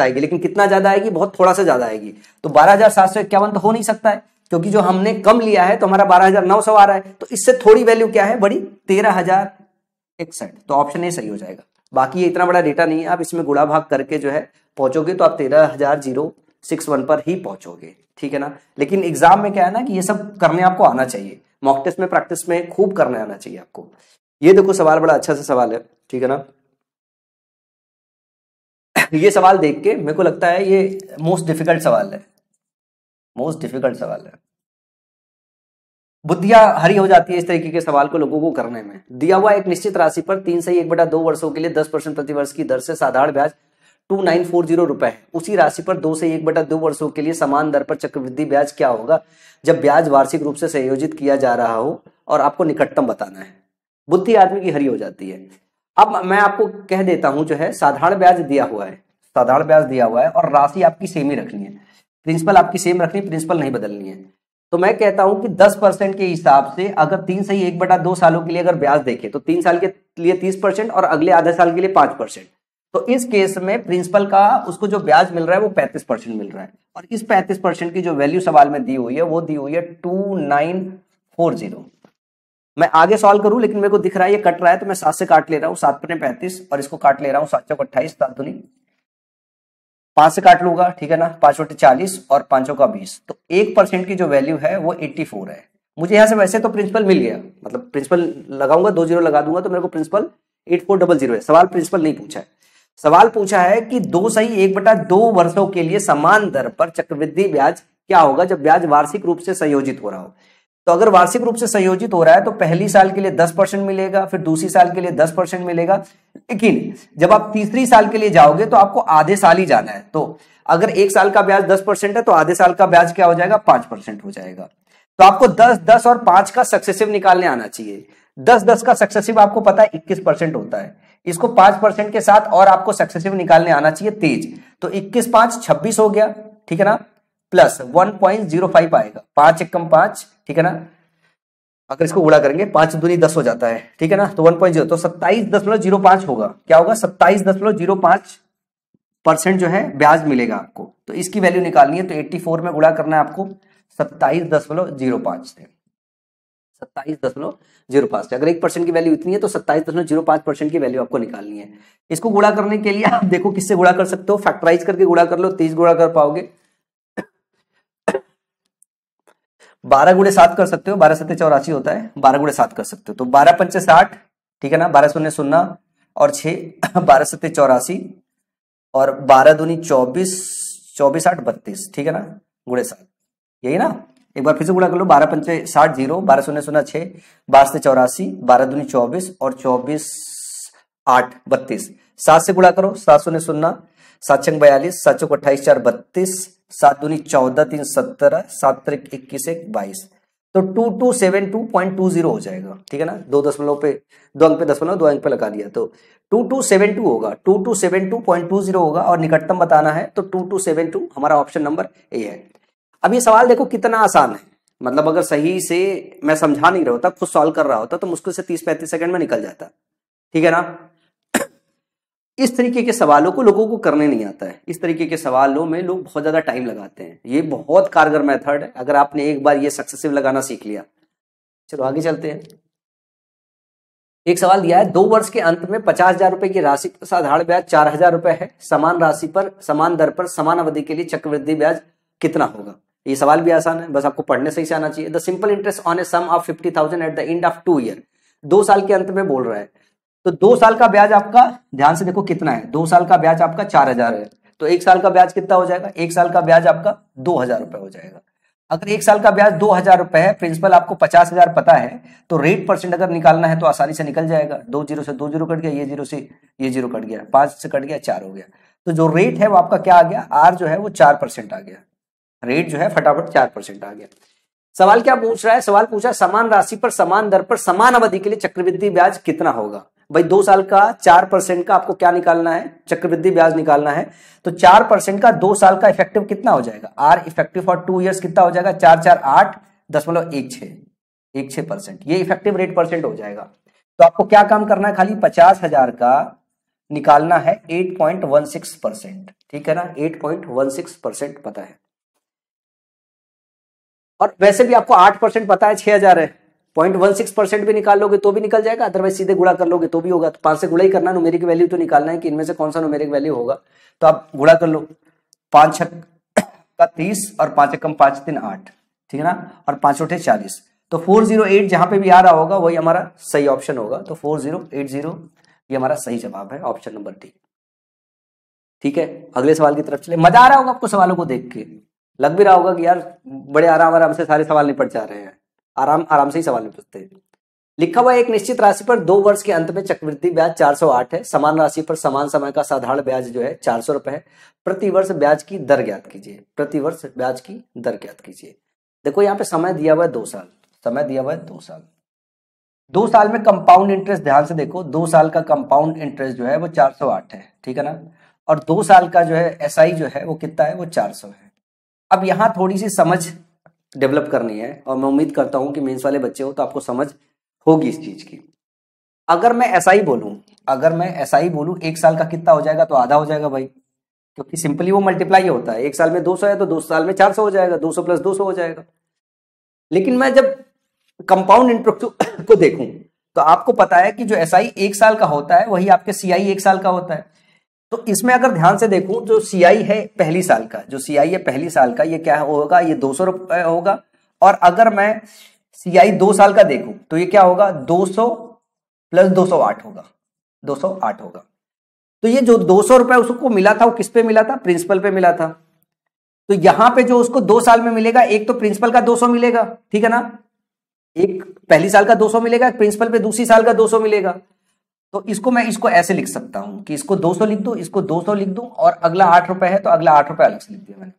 A: आएगी, लेकिन कितना ज्यादा आएगी, बहुत थोड़ा सा ज्यादा आएगी। तो 12,751 तो हो नहीं सकता है, क्योंकि जो हमने कम लिया है तो हमारा 12,900 आ रहा है, तो इससे थोड़ी वैल्यू क्या है बड़ी 13,061, तो ऑप्शन ए सही हो जाएगा। बाकी ये इतना बड़ा डेटा नहीं है, आप इसमें गुणा भाग करके जो है पहुंचोगे तो आप 13,061 पर ही पहुंचोगे, ठीक है ना। लेकिन एग्जाम में क्या है ना कि ये सब करने आपको आना चाहिए, मॉक टेस्ट में प्रैक्टिस में खूब करने आना चाहिए आपको। ये देखो सवाल बड़ा अच्छा सा सवाल है, ठीक है ना। ये सवाल देख के मेरे को लगता है ये मोस्ट डिफिकल्ट सवाल है, मोस्ट डिफिकल्ट सवाल है। बुद्धियां हरी हो जाती है इस तरीके के सवाल को लोगों को करने में। दिया हुआ एक निश्चित राशि पर 3 से 1/2 वर्षों के लिए 10% प्रतिवर्ष की दर से साधारण ब्याज 2940 रुपए है। उसी राशि पर 2 से 1/2 वर्षों के लिए समान दर पर चक्रवृद्धि ब्याज क्या होगा जब ब्याज वार्षिक रूप से संयोजित किया जा रहा हो और आपको निकटतम बताना है। बुद्धि आदमी की हरी हो जाती है। अब मैं आपको कह देता हूं जो है साधारण ब्याज दिया हुआ है, साधारण ब्याज दिया हुआ है और राशि आपकी सेम ही रखनी है, प्रिंसिपल आपकी सेम रखनी, प्रिंसिपल नहीं बदलनी है। तो मैं कहता हूं कि 10% के हिसाब से अगर 3 से 1/2 सालों के लिए अगर ब्याज देखें तो 3 साल के लिए 30% और अगले आधे साल के लिए 5%। तो इस केस में प्रिंसिपल का उसको जो ब्याज मिल रहा है वो 35% मिल रहा है और इस 35% की जो वैल्यू सवाल में दी हुई है वो दी हुई है 2940। मैं आगे सॉल्व करूं लेकिन मेरे को दिख रहा है ये कट रहा है तो मैं 7 से काट ले रहा हूं, 7 × 35 और इसको काट ले रहा हूं 7 × 28, 7 दूनी 5 से काट लूंगा, ठीक है ना, 5 × 40 और 5 का 20। तो 1% की जो वैल्यू है वो 84 है। मुझे यहां से वैसे तो प्रिंसिपल मिल गया, मतलब प्रिंसिपल लगाऊंगा 2 0 लगा दूंगा तो मेरे को प्रिंसिपल 8400 है। सवाल प्रिंसिपल नहीं पूछा है, सवाल पूछा है कि 2 से 1/2 वर्षों के लिए समान दर पर चक्रवृद्धि ब्याज क्या होगा जब ब्याज वार्षिक रूप से संयोजित हो रहा हो। तो अगर वार्षिक रूप से संयोजित हो रहा है तो पहली साल के लिए 10% मिलेगा, फिर दूसरी साल के लिए 10% मिलेगा, लेकिन जब आप तीसरी साल के लिए जाओगे तो आपको आधे साल ही जाना है। तो अगर एक साल का ब्याज 10% है तो आधे साल का ब्याज क्या हो जाएगा, 5% हो जाएगा। तो आपको 10, 10 और 5 का सक्सेसिव निकालने आना चाहिए। 10, 10 का सक्सेसिव आपको पता है 21% होता है, इसको 5% के साथ और आपको सक्सेसिव निकालने आना चाहिए तेज। तो 21 5 26 हो गया, ठीक है ना, प्लस 1.05 आएगा, 5 × 5, ठीक है ना। अगर इसको गुणा करेंगे 5 दूनी 10 हो जाता है, ठीक है ना, तो 1.0 तो 27.05 होगा। क्या होगा, 27.05% जो है ब्याज मिलेगा आपको। तो इसकी वैल्यू निकालनी है तो 84 में गुणा करना है आपको 27.05 से, 27.05 से। अगर 1% की वैल्यू इतनी है तो 27.05% की वैल्यू आपको निकालनी है। इसको गुणा करने के लिए आप देखो किससे गुणा कर सकते हो, फैक्टराइज करके गुणा कर लो, 30 गुणा कर पाओगे। 12 × 7 कर सकते हो, 12 × 7 = 84 होता है, 12 × 7 कर सकते हो। तो 12 × 5 = 60, ठीक है ना, 12 0 0 और 6 12 × 7 = 84 और 12 दूनी 24, 24 8 32, ठीक है ना, गुणे 7, यही ना। एक बार फिर से गुणा कर लो, 12 × 5 = 60 0, 12 0 0 6, 12 7 = 84, 12 दूनी 24 और 24 8 32, 7 से गुणा करो, 7 0 0, 7 6 42, 7 4 28, 4 32, 7 दूनी 14, 3 17, 7 3 21 1 22। तो 2272.20 हो जाएगा, ठीक है ना। 2 दशमलव पे 2 अंक पे दशमलव 2 अंक पे लगा दिया तो 2272 होगा, 2272.20 होगा और निकटतम बताना है तो 2272 हमारा ऑप्शन नंबर ए है। अब ये सवाल देखो कितना आसान है, मतलब अगर सही से मैं समझा नहीं रहा होता, खुद सॉल्व कर रहा होता तो मुश्किल से 30-35 सेकंड में निकल जाता, ठीक है ना। इस तरीके के सवालों को लोगों को करने नहीं आता है, इस तरीके के सवालों में लोग बहुत ज्यादा टाइम लगाते हैं। ये बहुत कारगर मेथड है अगर आपने एक बार ये सक्सेसिव लगाना सीख लिया। चलो आगे चलते हैं। एक सवाल दिया है, 2 वर्ष के अंत में 50,000 रुपए की राशि पर साधारण ब्याज 4,000 रुपए है, समान राशि पर समान दर पर समान अवधि के लिए चक्रवृद्धि ब्याज कितना होगा। ये सवाल भी आसान है, बस आपको पढ़ने से ही आना चाहिए। The simple interest on a sum of 50,000 at the end of 2 year, 2 साल के अंत में बोल रहा है। तो 2 साल का ब्याज आपका ध्यान से देखो कितना है, 2 साल का ब्याज आपका 4,000 है, तो 1 साल का ब्याज कितना हो जाएगा, 1 साल का ब्याज आपका 2,000 रुपए हो जाएगा। अगर 1 साल का ब्याज 2,000 रुपए है, प्रिंसिपल आपको 50,000 पता है, तो रेट परसेंट अगर निकालना है तो आसानी से निकल जाएगा। 2 0 से 2 0 कट गया, ये 0 से ये 0 कट गया, 5 से कट गया, 4 हो गया। तो जो रेट है वो आपका क्या आ गया, आर जो है वो 4% आ गया, रेट जो है फटाफट 4% आ गया। सवाल क्या पूछ रहा है, सवाल पूछा समान राशि पर समान दर पर समान अवधि के लिए चक्रवृद्धि ब्याज कितना होगा। भाई 2 साल का 4% का आपको क्या निकालना है, चक्रवृद्धि ब्याज निकालना है। तो 4% का 2 साल का इफेक्टिव कितना हो जाएगा, आर इफेक्टिव फॉर 2 इयर्स कितना हो जाएगा, 448.16%, ये इफेक्टिव रेट परसेंट हो जाएगा। तो आपको क्या काम करना है, खाली 50,000 का निकालना है 8.16%, ठीक है ना, 8.16% पता है। और वैसे भी आपको 8% पता है 6,000 है, 0.16% भी निकाल लोगे तो भी निकल जाएगा, अदरवाइज सीधे गुणा कर लोगे तो भी होगा। तो 5 से गुणा ही करना, न्यूमेरिक वैल्यू तो निकालना है कि इनमें से कौन सा न्यूमेरिक वैल्यू होगा। तो आप गुणा कर लो, 5 छक का 30 और 5 एकम 5 3 8, ठीक है ना, और 5 उठे 40। तो 408 जहां पे भी आ रहा होगा वही हमारा सही ऑप्शन होगा। तो 4080 ये हमारा सही जवाब है, ऑप्शन नंबर डी। ठीक है, अगले सवाल की तरफ चले। मजा आ रहा होगा आपको सवालों को देख के, लग भी रहा होगा कि यार बड़े आराम आराम से सारे सवाल निपट जा रहे हैं, आराम आराम से ही सवाल निपटते हैं। लिखा हुआ एक निश्चित राशि पर 2 वर्ष के अंत में चक्रवृद्धि ब्याज 408 है, समान राशि पर समान समय का साधारण ब्याज जो है 400 रुपए है। प्रति वर्ष ब्याज की दर ज्ञात कीजिए, प्रति वर्ष ब्याज की दर ज्ञात कीजिए। देखो यहाँ पे समय दिया हुआ है 2 साल, समय दिया हुआ है 2 साल। 2 साल में कंपाउंड इंटरेस्ट, ध्यान से देखो, 2 साल का कंपाउंड इंटरेस्ट जो है वो 408 है, ठीक है ना, और 2 साल का जो है एसआई जो है वो कितना है, वो 400 है। अब यहाँ थोड़ी सी समझ डेवलप करनी है और मैं उम्मीद करता हूं कि मेंस वाले बच्चे हो तो आपको समझ होगी इस चीज की। अगर मैं एसआई बोलूं, अगर मैं एसआई बोलूं 1 साल का कितना हो जाएगा, तो आधा हो जाएगा भाई, क्योंकि सिंपली वो मल्टीप्लाई होता है। 1 साल में 200 है तो 2 साल में 400 हो जाएगा, 200 + 200 हो जाएगा। लेकिन मैं जब कंपाउंड इंटरेस्ट को देखूं तो आपको पता है कि जो एसआई 1 साल का होता है वही आपके सीआई 1 साल का होता है। तो इसमें अगर ध्यान से देखूं जो सीआई है पहली साल का, जो सीआई है पहली साल का, ये क्या होगा, ये 200 रुपए होगा। और अगर मैं सीआई 2 साल का देखूं तो ये क्या होगा, 200 + 208 होगा, 208 होगा। तो ये जो 200 रुपए उसको मिला था वो किस पे मिला था, प्रिंसिपल पे मिला था। तो यहां पे जो उसको 2 साल में मिलेगा, एक तो प्रिंसिपल का 200 मिलेगा, ठीक है ना, एक पहली साल का 200 मिलेगा, प्रिंसिपल पे दूसरी साल का 200 मिलेगा। तो इसको मैं इसको ऐसे लिख सकता हूं कि इसको 200 लिख दूं, इसको 200 लिख दूं, और अगला 8 रुपए है तो अगला 8 रुपए अलग से लिख दिया मैंने।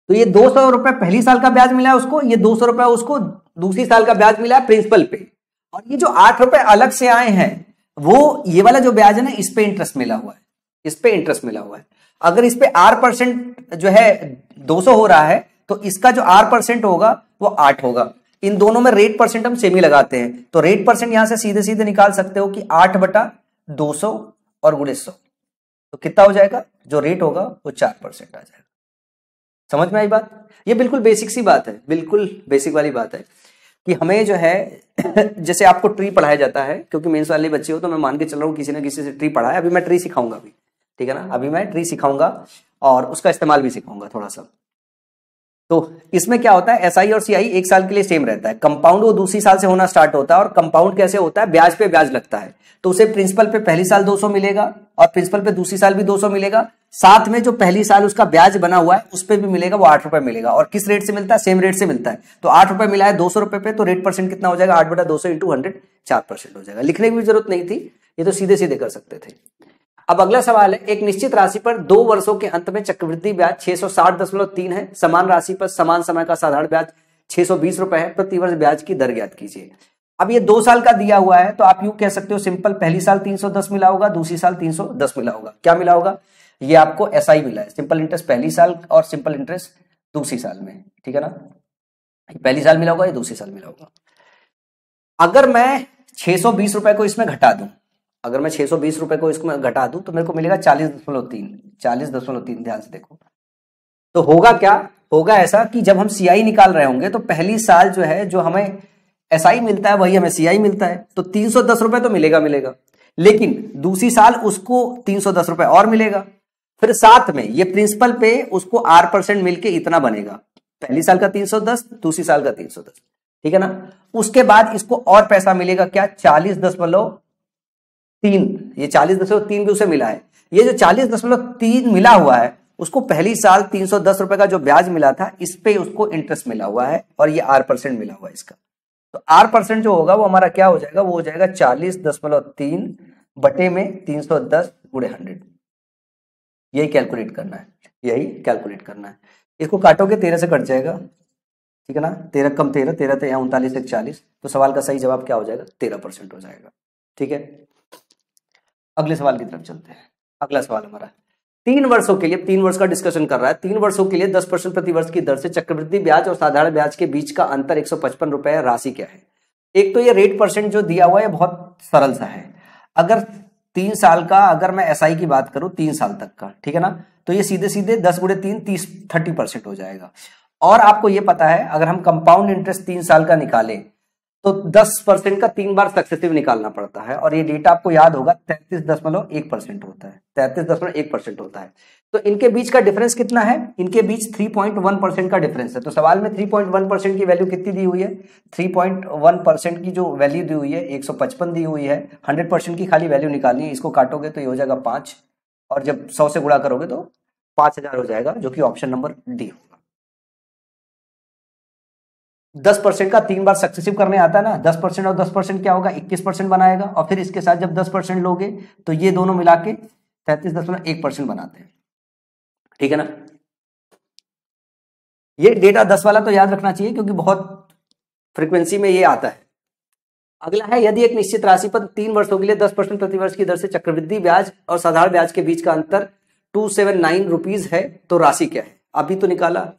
A: तो ये 200 रुपए पहली साल का ब्याज मिला है उसको, ये 200 रुपए उसको दूसरी साल का ब्याज मिला है प्रिंसिपल पे। और ये जो 8 रुपए अलग से आए हैं वो ये वाला जो ब्याज है ना, इस पे इंटरेस्ट मिला हुआ है, इस पे इंटरेस्ट मिला हुआ है। अगर इस पे R% जो है 200 हो रहा है तो इसका जो R% होगा वो 8 होगा। इन दोनों में रेट परसेंट हम सेम ही लगाते हैं, तो रेट परसेंट यहां से सीधे सीधे निकाल सकते हो कि 8/200 और गुणे 100, तो कितना हो जाएगा, जो रेट होगा वो 4% आ जाएगा। समझ में आई बात? ये बिल्कुल बेसिक सी बात है, बिल्कुल बेसिक वाली बात है कि हमें जो है जैसे आपको ट्री पढ़ाया जाता है, क्योंकि मेंस वाले बच्चे हो तो मैं मान के चल रहा हूँ किसी ना किसी से ट्री पढ़ा है। अभी मैं ट्री सिखाऊंगा भी, ठीक है ना, अभी मैं ट्री सिखाऊंगा और उसका इस्तेमाल भी सिखाऊंगा थोड़ा सा। तो इसमें क्या होता है, एसआई और सीआई 1 साल के लिए सेम रहता है, कंपाउंड वो दूसरी साल से होना स्टार्ट होता है। और कंपाउंड कैसे होता है, ब्याज पे ब्याज लगता है। तो उसे प्रिंसिपल पे पहली साल 200 मिलेगा और प्रिंसिपल पे दूसरी साल भी 200 मिलेगा, साथ में जो पहली साल उसका ब्याज बना हुआ है उस पे भी मिलेगा, वो 8 रुपए मिलेगा। और किस रेट से मिलता है, सेम रेट से मिलता है। तो 8 रुपए मिला है 200 रुपए पे, तो रेट परसेंट कितना हो जाएगा, 8/200 × 100, 4% हो जाएगा। लिखने की भी जरूरत नहीं थी, ये तो सीधे सीधे कर सकते थे। अब अगला सवाल है, एक निश्चित राशि पर 2 वर्षों के अंत में चक्रवृद्धि ब्याज 660.3 है, समान राशि पर समान समय का साधारण ब्याज 620 रुपए है, प्रति वर्ष ब्याज की दर ज्ञात कीजिए। अब ये 2 साल का दिया हुआ है तो आप यूं कह सकते हो सिंपल, पहली साल 310 मिला होगा, दूसरी साल 310 मिला होगा। क्या मिला होगा, ये आपको एसआई मिला है, सिंपल इंटरेस्ट पहली साल और सिंपल इंटरेस्ट दूसरी साल में, ठीक है ना, पहली साल मिला होगा, ये दूसरी साल मिला होगा। अगर मैं 620 रुपए को इसमें घटा दूं, अगर मैं 620 रुपए को इसमें घटा दूं तो मेरे को मिलेगा 40.3, 40.3, ध्यान से देखो। तो होगा क्या, होगा ऐसा कि जब हम सीआई निकाल रहे होंगे तो पहली साल जो है, जो हमें एसआई मिलता है वही हमें सीआई मिलता है, तो 310 रुपए तो मिलेगा मिलेगा, लेकिन दूसरी साल उसको 310 रुपए और मिलेगा। फिर साथ में ये प्रिंसिपल पे उसको R% मिलके इतना बनेगा, पहली साल का 310, दूसरी साल का 310, ठीक है ना। उसके बाद इसको और पैसा मिलेगा, क्या, 40.3, ये 40.3 भी उसे मिला है। ये जो 40.3 मिला हुआ है उसको पहली साल 310 रुपए का जो ब्याज मिला था इस पे उसको इंटरेस्ट मिला हुआ है, और ये R% मिला हुआ है इसका। तो R% जो होगा वो हमारा क्या हो जाएगा, वो हो जाएगा 40.3 बटे में 310 × 100। यही कैलकुलेट करना है, यही कैलकुलेट करना है। इसको काटोगे 13 से कट जाएगा, ठीक है ना, 13 कम 13, 13 तो यहाँ 39 1 40, तो सवाल का सही जवाब क्या हो जाएगा, 13% हो जाएगा, ठीक है। अगले सवाल की तरफ चलते हैं। अगला सवाल हमारा 3 वर्षों के लिए, 3 वर्ष का डिस्कशन कर रहा है, 3 वर्षों के लिए 10% प्रति वर्ष की दर से चक्रवृद्धि ब्याज और साधारण ब्याज के बीच का अंतर 155 रुपए है, राशि क्या है। एक तो ये रेट परसेंट जो दिया हुआ है बहुत सरल सा है। अगर 3 साल का, अगर मैं एसआई की बात करूं 3 साल तक का, ठीक है ना, तो ये सीधे सीधे 10 × 3 30% हो जाएगा। और आपको ये पता है अगर हम कंपाउंड इंटरेस्ट 3 साल का निकालें तो 10% का 3 बार सक्सेसिव निकालना पड़ता है, और ये डेटा आपको याद होगा 33.1% होता है, 33.1% होता है। तो इनके बीच का डिफरेंस कितना है? इनके बीच 3.1% का डिफरेंस है। तो सवाल में 3.1% की वैल्यू कितनी दी हुई है? 3.1% की जो वैल्यू दी हुई है 155 दी हुई है। 100% की खाली वैल्यू निकालनी है, इसको काटोगे तो ये हो जाएगा 5, और जब 100 से गुणा करोगे तो 5000 हो जाएगा, जो कि ऑप्शन नंबर डी होगा। 10% का 3 बार सक्सेसिव करने आता है ना, 10% और 10% क्या होगा? 21% बनाएगा, और फिर इसके साथ जब 10% लोगे तो ये दोनों मिला के 33.1% बनाते हैं। ठीक है ना? ये डेटा 10 वाला तो याद रखना चाहिए, क्योंकि बहुत फ्रीक्वेंसी में ये आता है। अगला है, यदि एक निश्चित राशि पर 3 वर्षों के लिए 10% प्रतिवर्ष की दर से चक्रवृद्धि ब्याज और साधारण ब्याज के बीच का अंतर 279 रुपीज है, तो राशि क्या है? अभी तो निकाला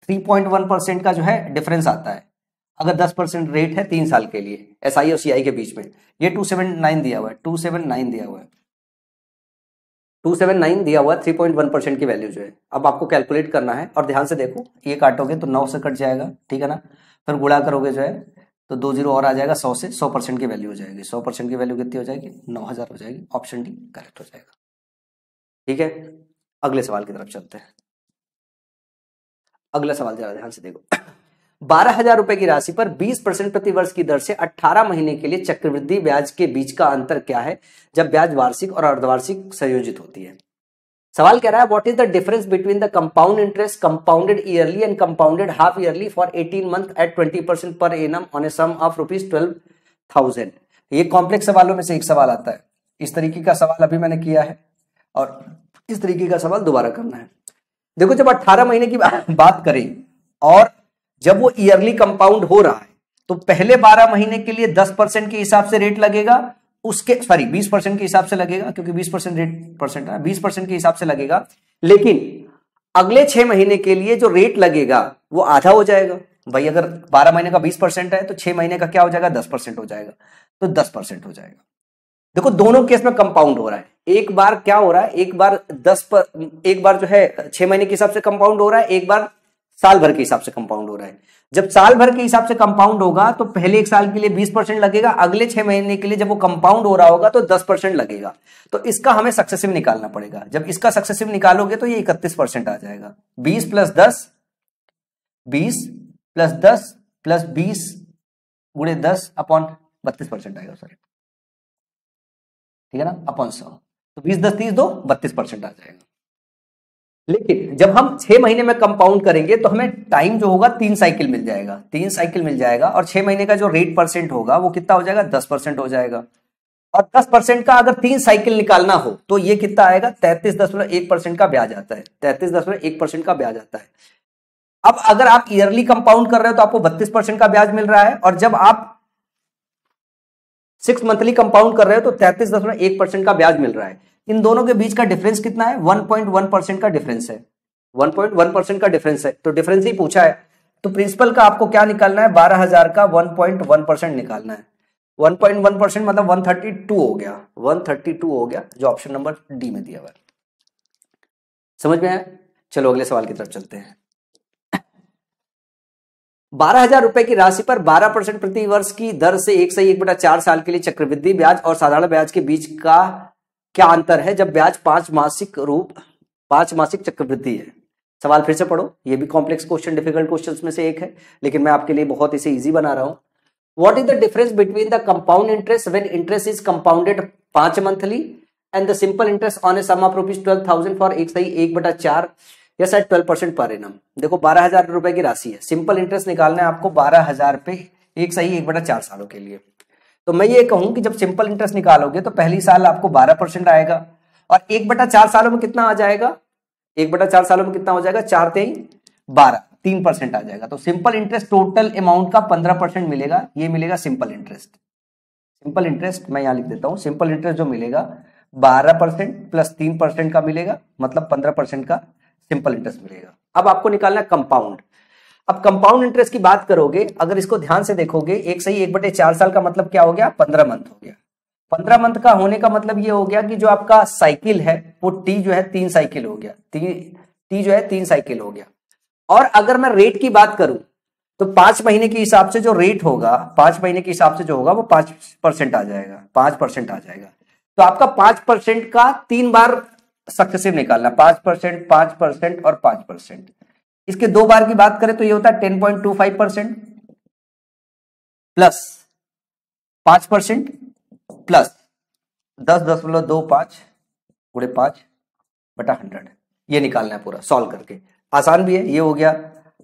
A: 3.1% का जो है डिफरेंस आता है, अगर 10% रेट है 3 साल के लिए एसआई और सीआई के बीच में। ये 279 दिया हुआ है, 279 दिया हुआ है, 279 दिया हुआ है 3.1% की वैल्यू जो है। अब आपको कैलकुलेट करना है, और ध्यान से देखो, ये काटोगे तो 9 से कट जाएगा, ठीक है ना? फिर गुणा करोगे जो है तो 2 जीरो और आ जाएगा, 100 से 100% की वैल्यू हो जाएगी। 100% की वैल्यू कितनी हो जाएगी? 9000 हो जाएगी। ऑप्शन डी करेक्ट हो जाएगा। ठीक है, अगले सवाल की तरफ चलते हैं। अगला सवाल जरा ध्यान से देखो। 12,000 रुपए की राशि पर 20% प्रतिवर्ष की दर से 18 महीने के लिए चक्रवृद्धि ब्याज के बीच का अंतर क्या है जब ब्याज वार्षिक और अर्धवार्षिक संयोजित होती है? सवाल कह रहा है, what is the difference between the compound interest compounded yearly and compounded half yearly for 18 month at 20% per annum on a sum of ₹12,000। ये कॉम्प्लेक्स सवालों में से एक सवाल आता है। इस तरीके का सवाल अभी मैंने किया है, और इस तरीके का सवाल दोबारा करना है। देखो, जब 18 महीने की बात करें और जब वो ईयरली कंपाउंड हो रहा है, तो पहले 12 महीने के लिए 10% के हिसाब से रेट लगेगा, उसके 20% के हिसाब से लगेगा, क्योंकि 20% रेट परसेंट है, 20% के हिसाब से लगेगा। लेकिन अगले 6 महीने के लिए जो रेट लगेगा वो आधा हो जाएगा। भाई, अगर 12 महीने का 20% है तो 6 महीने का क्या हो जाएगा? 10% हो जाएगा, तो 10% हो जाएगा। देखो, दोनों केस में कंपाउंड हो रहा है। एक बार क्या हो रहा है, एक बार जो है 6 महीने के हिसाब से कंपाउंड हो रहा है, एक बार साल भर के हिसाब से कंपाउंड हो रहा है। जब साल भर के हिसाब से कंपाउंड होगा तो पहले 1 साल के लिए 20% लगेगा, अगले 6 महीने के लिए जब वो कंपाउंड हो रहा होगा तो 10% लगेगा। तो इसका हमें सक्सेसिव निकालना पड़ेगा। जब इसका सक्सेसिव निकालोगे तो ये 31% आ जाएगा। 20 + 10 20 + 10 + 20 गुणे 10 अपॉन 32% आएगा, सॉरी, ठीक है ना, अपॉन 100। तो 20 10 30 2 32% आ जाएगा। लेकिन जब हम 6 महीने में कंपाउंड करेंगे तो हमें टाइम जो होगा 3 साइकिल मिल जाएगा, 3 साइकिल मिल जाएगा, और 6 महीने का जो रेट परसेंट होगा वो कितना हो जाएगा? 10% हो जाएगा। और 10% का अगर 3 साइकिल निकालना हो तो ये कितना आएगा? 33.1% का ब्याज आता है, 33.1% का ब्याज आता है। अब अगर आप ईयरली कंपाउंड कर रहे हो तो आपको 32% का ब्याज मिल रहा है, और जब आप 6 मंथली कंपाउंड कर रहे हो तो 33.1% का ब्याज मिल रहा है। इन दोनों के बीच का डिफरेंस कितना है? 1.1% का डिफरेंस है, 1.1% का डिफरेंस है। तो डिफरेंस ही पूछा है, तो प्रिंसिपल का आपको क्या निकालना है? 12,000 का 1.1% निकालना है। 1.1% मतलब 132 हो गया, 132 हो गया, जो ऑप्शन नंबर डी में दिया हुआ है। समझ में आया? चलो अगले सवाल की तरफ चलते हैं। 12,000 रुपए की राशि पर 12% प्रति वर्ष की दर से 1/4 साल के लिए चक्रवृद्धि ब्याज और साधारण ब्याज के बीच का क्या अंतर है जब ब्याज 5 मासिक चक्रवृद्धि है? सवाल फिर से पढ़ो, ये भी कॉम्प्लेक्स क्वेश्चन, डिफिकल्ट क्वेश्चंस में से एक है, लेकिन मैं आपके लिए बहुत इसे इजी बना रहा हूं। What is the difference between the compound interest when interest is compounded 5 monthly and the simple interest on a sum of ₹12,000 for 1/4 या शायद 12% पर एनम? देखो, 12,000 रुपए की राशि है, सिंपल इंटरेस्ट निकालना है आपको 12,000 पे 1/4 सालों के लिए। तो मैं ये कहूं कि जब सिंपल इंटरेस्ट निकालोगे तो पहली साल आपको 12% आएगा, और 1/4 सालों में कितना आ जाएगा? 1/4 सालों में कितना हो जाएगा? 4 3 12, 3% आ जाएगा। तो सिंपल इंटरेस्ट टोटल अमाउंट का 15% मिलेगा, ये मिलेगा सिंपल इंटरेस्ट। सिंपल इंटरेस्ट मैं यहां लिख देता हूं, सिंपल इंटरेस्ट जो मिलेगा 12% प्लस 3% का मिलेगा, मतलब 15% का सिंपल इंटरेस्ट मिलेगा। अब आपको निकालना है कंपाउंड। अब कंपाउंड इंटरेस्ट की बात करोगे, अगर इसको ध्यान से देखोगे, 1/4 साल का मतलब क्या हो गया? 15 मंथ हो गया। 15 मंथ का होने का मतलब ये हो गया कि जो आपका साइकिल है वो टी जो है 3 साइकिल हो गया, टी जो है 3 साइकिल हो गया। और अगर मैं रेट की बात करूं तो 5 महीने के हिसाब से जो रेट होगा, 5 महीने के हिसाब से जो होगा वो 5% आ जाएगा, 5% आ जाएगा। तो आपका 5% का 3 बार सक्सेसिव निकालना, 5%, 5% और 5%। इसके 2 बार की बात करें तो ये होता है 10.25% प्लस 5% प्लस 10.25 गुणे 5/100। ये निकालना है पूरा सॉल्व करके, आसान भी है। ये हो गया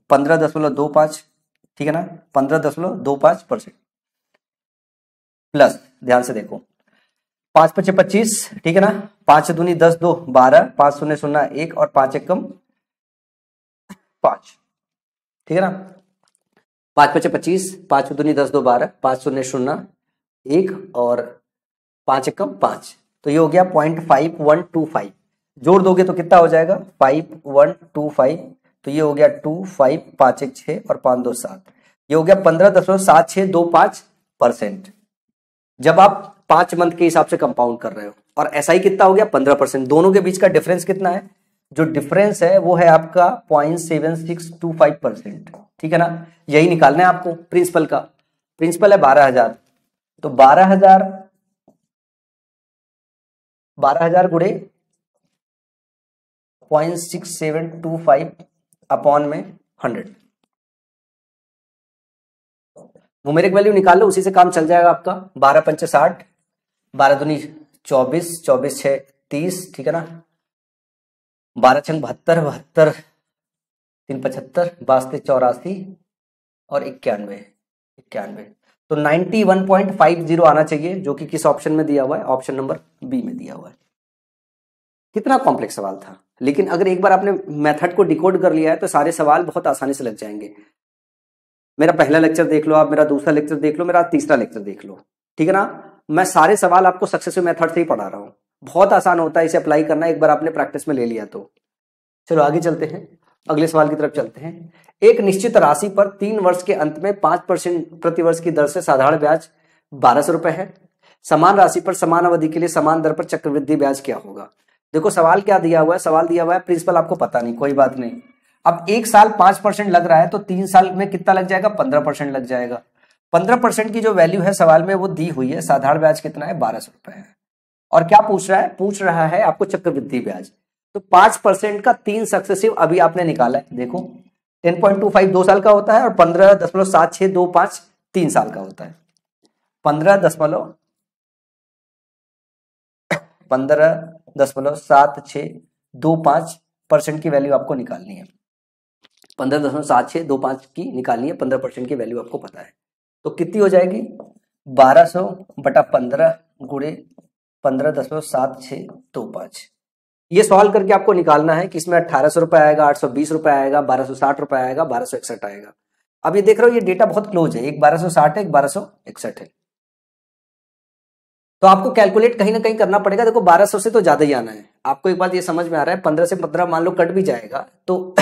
A: 15.25, ठीक है ना, 15.25% प्लस, ध्यान से देखो, 5 × 5 = 25, ठीक है ना, 5 दूनी 10, 2 12, 5 0 0 1 और 5 1 5, ठीक है ना। 5 × 5 = 25, 5 दूनी 10, 2 12, 5 0 0 1 और 5 1 5। तो ये हो गया 0.5125। जोड़ दोगे तो कितना हो जाएगा 5125। तो ये हो गया 2 5 5 1 6 और 5 2 7। ये हो गया 15.7625%। जब आप 5 मंथ के हिसाब से कंपाउंड कर रहे हो। और एसआई कितना हो गया 15%। दोनों के बीच का डिफरेंस कितना है, जो डिफरेंस है वो है आपका 0.7625%, ठीक है ना। यही निकालना है आपको प्रिंसिपल का। प्रिंसिपल है 12,000, तो 12,000 गुणे 0.6725 अपॉन में 100। न्यूमेरिक वैल्यू निकाल लो, उसी से काम चल जाएगा आपका। 12 × 5 = 60, 12 दूनी 24, 24 6 30, ठीक है ना। 12 × 6 = 72, 72 3 75, 62 84 और 91 91। तो 91.50 आना चाहिए, जो कि किस ऑप्शन में दिया हुआ है, ऑप्शन नंबर बी में दिया हुआ है। कितना कॉम्प्लेक्स सवाल था, लेकिन अगर एक बार आपने मेथड को डिकोड कर लिया है तो सारे सवाल बहुत आसानी से लग जाएंगे। मेरा पहला लेक्चर देख लो आप, मेरा दूसरा लेक्चर देख लो, मेरा तीसरा लेक्चर देख लो, ठीक है ना। मैं सारे सवाल आपको सक्सेसिव मेथड से ही पढ़ा रहा हूँ। बहुत आसान होता है इसे अप्लाई करना, एक बार आपने प्रैक्टिस में ले लिया तो। चलो आगे चलते हैं, अगले सवाल की तरफ चलते हैं। एक निश्चित राशि पर 3 वर्ष के अंत में 5% प्रतिवर्ष की दर से साधारण ब्याज 1200 रुपए है। समान राशि पर समान अवधि के लिए समान दर पर चक्रवृद्धि ब्याज क्या होगा। देखो सवाल क्या दिया हुआ है, सवाल दिया हुआ है प्रिंसिपल आपको पता नहीं, कोई बात नहीं। अब 1 साल 5% लग रहा है तो 3 साल में कितना लग जाएगा, 15% लग जाएगा। 15% की जो वैल्यू है सवाल में वो दी हुई है, साधारण ब्याज कितना है 1200 रुपए है। और क्या पूछ रहा है, पूछ रहा है आपको चक्रवृद्धि ब्याज। तो 5% का 3 सक्सेसिव अभी आपने निकाला है, देखो 10.25 2 साल का होता है और 15.7625 3 साल का होता है। 15.7625% की वैल्यू आपको निकालनी है। 15.7625 की निकालनी है, 15% की वैल्यू आपको पता है। तो कितनी हो जाएगी 1200/15 गुणे 15.7625। ये सॉल्व करके आपको निकालना है कि इसमें 1800 रुपए आएगा, 820 रुपए आएगा, 1260 रुपए आएगा, 1261 आएगा। अब ये देख रहे हो ये डेटा बहुत क्लोज है, एक 1260 है, एक 1261 है। तो आपको कैलकुलेट कहीं ना कहीं करना पड़ेगा। देखो 1200 से तो ज्यादा ही आना है। आपको एक बात ये समझ में आ रहा है, 15 से 15 मान लो कट भी जाएगा तो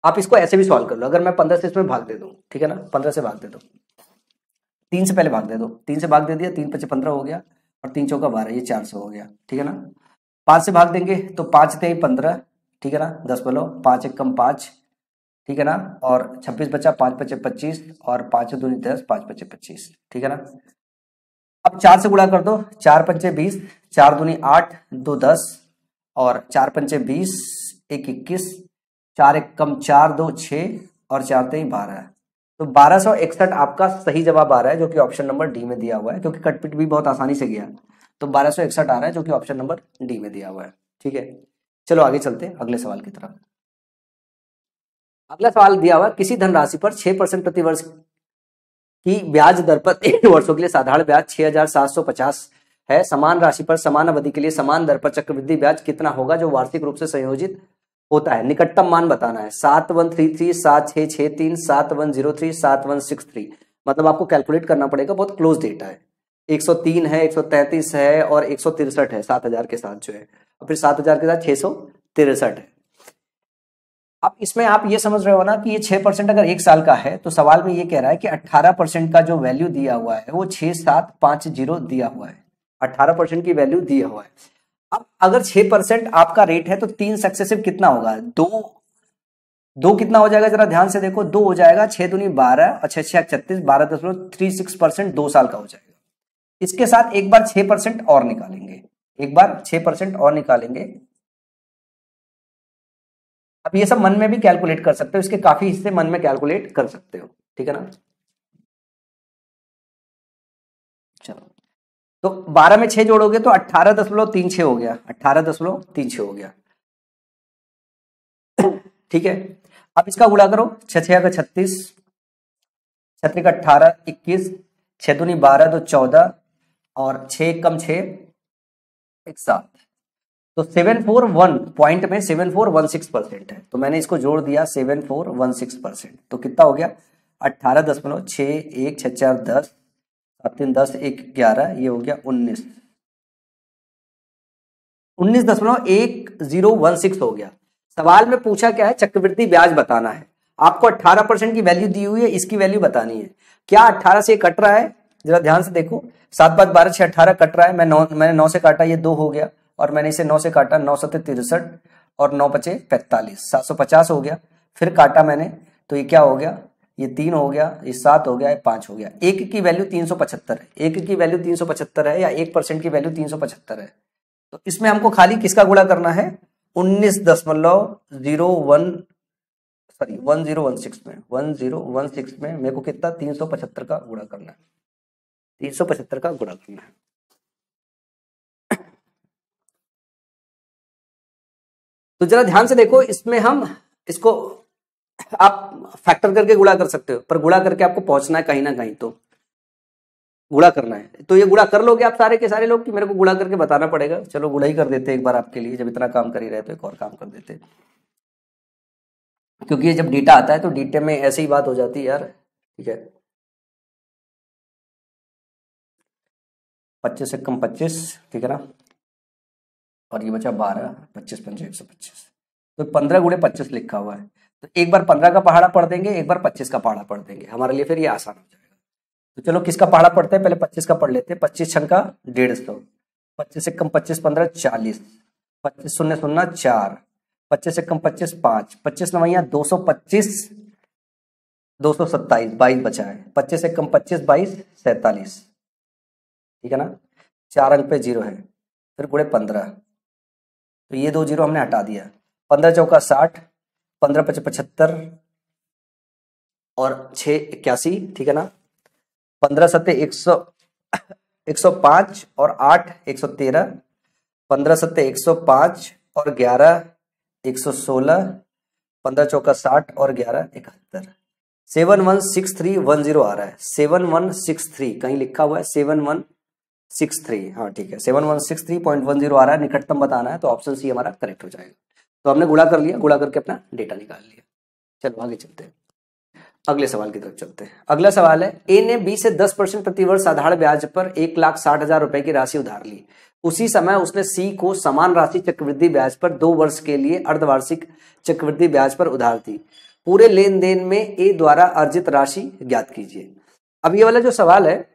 A: आप इसको ऐसे भी सॉल्व कर लो। अगर मैं 15 से इसमें भाग दे दूं, ठीक है ना, 15 से भाग दे दो, 3 से पहले भाग दे दो, 3 से भाग दे दिया, 3 × 5 = 15 हो गया और 3 × 4 = 12, ये 400 हो गया, ठीक है ना। 5 से भाग देंगे तो 5 × 3 = 15, ठीक है ना, 10 बोलो, 5 × 1 = 5, ठीक है ना, और 26 बचा, 5 × 5 = 25 और 5 × 2 = 10, 5 × 5 = 25, ठीक है ना। अब 4 से गुणा कर दो, 4 × 5 = 20, 4 दूनी 8, 2 10 और 4 × 5 = 20, 1 21, 4 1 कम 4 2 6 और 4 3 12। तो 1261 आपका सही जवाब आ रहा है, जो कि ऑप्शन नंबर डी में दिया हुआ है, क्योंकि कटपिट भी बहुत आसानी से गया। तो 1261 आ रहा है, जो कि ऑप्शन नंबर डी में दिया हुआ है, ठीक है। चलो आगे चलते हैं अगले सवाल की तरफ। अगला सवाल दिया हुआ, किसी धनराशि पर 6% प्रति वर्ष की ब्याज दर पर 3 वर्षों के लिए साधारण ब्याज 6750 है। समान राशि पर समान अवधि के लिए समान दर पर चक्रवृद्धि ब्याज कितना होगा, जो वार्षिक रूप से संयोजित होता है। निकटतम मान बताना है, 7133, 7663, 7103, 7163। मतलब आपको कैलकुलेट करना पड़ेगा, बहुत क्लोज डेटा है। 103 है, 133 है और 163 है 7000 के साथ जो है, और फिर 7000 के साथ 663 है। अब इसमें आप ये समझ रहे हो ना कि ये 6% अगर 1 साल का है तो सवाल में ये कह रहा है कि 18% का जो वैल्यू दिया हुआ है वो 6750 दिया हुआ है। 18% की वैल्यू दिया हुआ है। अब अगर 6% आपका रेट है तो 3 सक्सेसिव कितना होगा, दो कितना हो जाएगा जरा ध्यान से देखो, दो हो जाएगा 6 दूनी 12 और 6 6 36, 12.36% 2 साल का हो जाएगा। इसके साथ एक बार 6% और निकालेंगे, एक बार 6% और निकालेंगे। अब ये सब मन में भी कैलकुलेट कर सकते हो, इसके काफी हिस्से मन में कैलकुलेट कर सकते हो, ठीक है ना। चलो, तो 12 में 6 जोड़ोगे तो 18.36 हो गया, 18.36 हो गया, ठीक है। अब इसका गुणा करो, 6 6 का 36, 6 का 18, 21, 6 दूनी 12 तो 14 और 6 कम 6 एक 7, तो 741 पॉइंट में 7416% है, तो मैंने इसको जोड़ दिया 7416%, तो कितना हो गया 18.61, 6 4 10, 7 3 10, 1 11, ये हो गया 19.1016 हो गया। सवाल में पूछा क्या है, चक्रवृद्धि ब्याज बताना है, आपको 18% की वैल्यू दी हुई है, इसकी वैल्यू बतानी है। क्या 18 से कट रहा है, जरा ध्यान से देखो, 7 5 12 6 18 कट रहा है, मैंने 9 से काटा, ये 2 हो गया, और मैंने इसे 9 से काटा, 9 7 63 और 9 5 45, 750 हो गया। फिर काटा मैंने, तो ये क्या हो गया, ये 3 हो गया, ये 7 हो गया, ये 5 हो गया। एक की वैल्यू 375 है, एक की वैल्यू 375 है, या 1% की वैल्यू 375 है। तो इसमें हमको खाली किसका गुणा करना है, 1016 में 1016 में मेरे को कितना 375 का गुणा करना है, 375 का गुणा करना है। तो जरा ध्यान से देखो, इसमें हम इसको आप फैक्टर करके गुणा कर सकते हो, पर गुणा करके आपको पहुंचना है कहीं ना कहीं, तो गुणा करना है। तो ये गुणा कर लोगे आप सारे के सारे लोग कि मेरे को गुणा करके बताना पड़ेगा? चलो गुणा ही कर देते एक बार आपके लिए, जब इतना काम कर ही रहे तो एक और काम कर देते, क्योंकि ये जब डेटा आता है तो डेटा में ऐसी ही बात हो जाती है यार, ठीक है। 25 से कम 25, ठीक है ना, और ये बचा 12, 25 5 125, तो 15 गुणे 25 लिखा हुआ है, तो एक बार 15 का पहाड़ा पढ़ देंगे, एक बार 25 का पहाड़ा पढ़ देंगे, हमारे लिए फिर ये आसान हो जाएगा। तो चलो किसका पहाड़ा पढ़ते हैं, पहले 25 का पढ़ लेते हैं। 25 छंका 150, 25 से कम 25 15 40, 25 0 0 4, 25 से कम 25 5, 25 नवैया 225, 227, 22 बचा है। 25 से कम 25 22 47, ठीक है ना, 4 अंक पे 0 है, फिर गुणे 15, तो ये 2 0 हमने हटा दिया, 15 चौका 60, 15 5 75 और 6 81, ठीक है ना, 15 7 105 और 8 113, 15 7 105 और 11 116, 15 चौका 60 और 11 71, 716310 आ रहा है, 7163 कहीं लिखा हुआ है 7163, हाँ ठीक है, 7163.10 आ रहा है, निकटतम बताना है, तो ऑप्शन सी हमारा करेक्ट हो जाएगा। तो हमने गुणा कर लिया, गुणा करके अपना डेटा निकाल लिया। चलो आगे चलते हैं, अगले सवाल की तरफ चलते हैं। अगला सवाल है, ए ने बी से 10% प्रतिवर्ष साधारण ब्याज पर 1,60,000 रुपए की राशि उधार ली। उसी समय उसने सी को समान राशि चक्रवृद्धि ब्याज पर 2 वर्ष के लिए अर्धवार्षिक चक्रवृद्धि ब्याज पर उधार दी। पूरे लेन देन में ए द्वारा अर्जित राशि ज्ञात कीजिए। अब ये वाला जो सवाल है,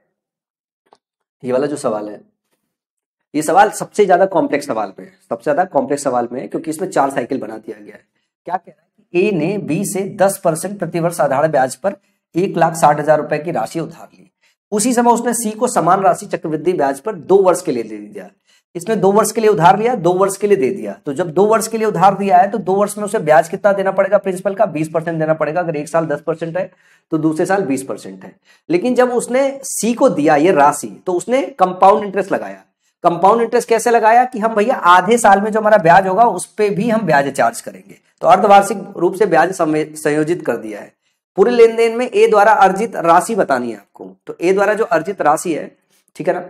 A: ये सवाल सबसे ज्यादा कॉम्प्लेक्स सवाल में है, सबसे ज्यादा कॉम्प्लेक्स सवाल में है, क्योंकि इसमें 4 साइकिल बना दिया गया है। क्या कह रहा है कि ए ने बी से 10% प्रतिवर्ष साधारण ब्याज पर 1,60,000 रुपए की राशि उधार ली। उसी समय उसने सी को समान राशि चक्रवृद्धि ब्याज पर 2 वर्ष के लिए दे दिया। इसने 2 वर्ष के लिए उधार लिया, 2 वर्ष के लिए दे दिया। तो जब 2 वर्ष के लिए उधार दिया है तो 2 वर्ष में उसे ब्याज कितना देना पड़ेगा, प्रिंसिपल का 20% देना पड़ेगा। अगर एक साल 10% है तो दूसरे साल 20% है। लेकिन जब उसने सी को दिया ये राशि, तो उसने कंपाउंड इंटरेस्ट लगाया। कंपाउंड इंटरेस्ट कैसे लगाया कि हम भैया आधे साल में जो हमारा ब्याज होगा उस पर भी हम ब्याज चार्ज करेंगे, तो अर्धवार्षिक रूप से ब्याज संयोजित कर दिया है। पूरे लेन देन में ए द्वारा अर्जित राशि बतानी है आपको। तो ए द्वारा जो अर्जित राशि है, ठीक है ना,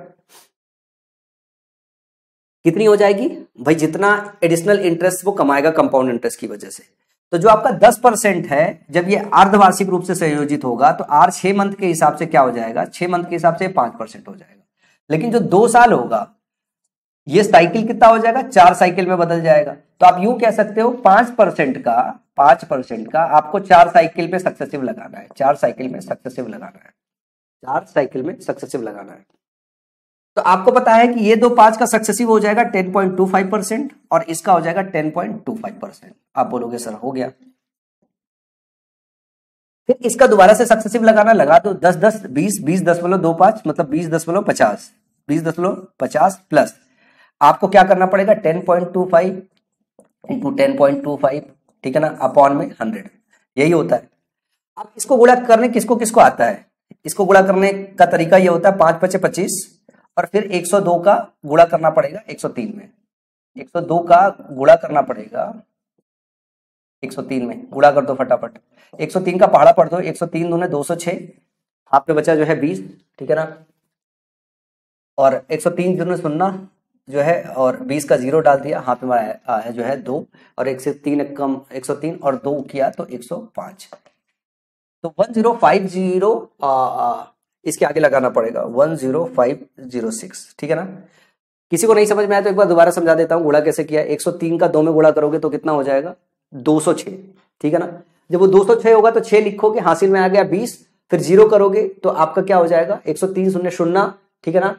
A: कितनी हो जाएगी भाई, जितना एडिशनल इंटरेस्ट वो कमाएगा कंपाउंड इंटरेस्ट की वजह से। तो जो आपका 10% है, जब ये अर्धवार्षिक रूप से संयोजित होगा तो आर 6 मंथ के हिसाब से क्या हो जाएगा, 6 मंथ के हिसाब से 5% हो जाएगा। लेकिन जो 2 साल होगा, ये साइकिल कितना हो जाएगा, 4 साइकिल में बदल जाएगा। तो आप यूं कह सकते हो 5% का आपको 4 साइकिल पे सक्सेसिव लगाना है, 4 साइकिल में सक्सेसिव लगाना है, 4 साइकिल में सक्सेसिव लगाना है। तो आपको पता है कि ये 2 5 का सक्सेसिव हो जाएगा 10.25% और इसका हो जाएगा 10.25%। आप बोलोगे सर हो गया, फिर इसका दोबारा से सक्सेसिव लगाना, लगा दो 10 10 20 20.25 मतलब 20.50 20.50 प्लस आपको क्या करना पड़ेगा 10.25 इंटू 10.25, ठीक है ना, अपॉन में 100, यही होता है। अब इसको गुणा करने किसको किसको आता है, इसको गुणा करने का तरीका ये होता है 5 5 25 और फिर 102 का गुणा करना पड़ेगा 103 में, 102 का गुणा करना पड़ेगा 103 में, गुणा कर दो फटाफट, 103 का पहाड़ा पढ़ दो, 103 दूने 206, हाथ पे बचा जो है 20, ठीक है ना, और 103 दूने 0 जो है और 20 का 0 डाल दिया, हाथ में आया जो है 2 और 1 से 3 कम 103 और 2 किया तो 105, तो 1050 इसके आगे लगाना पड़ेगा 10506, ठीक है ना। किसी को नहीं समझ में आया तो एक बार दोबारा समझा देता हूँ गुणा कैसे किया। 103 का 2 में गुणा करोगे तो कितना हो जाएगा 206, ठीक है ना। जब वो 206 होगा तो 6 लिखोगे, हासिल में आ गया 20, फिर 0 करोगे तो आपका क्या हो जाएगा 103 शून्य शून्य, ठीक है ना,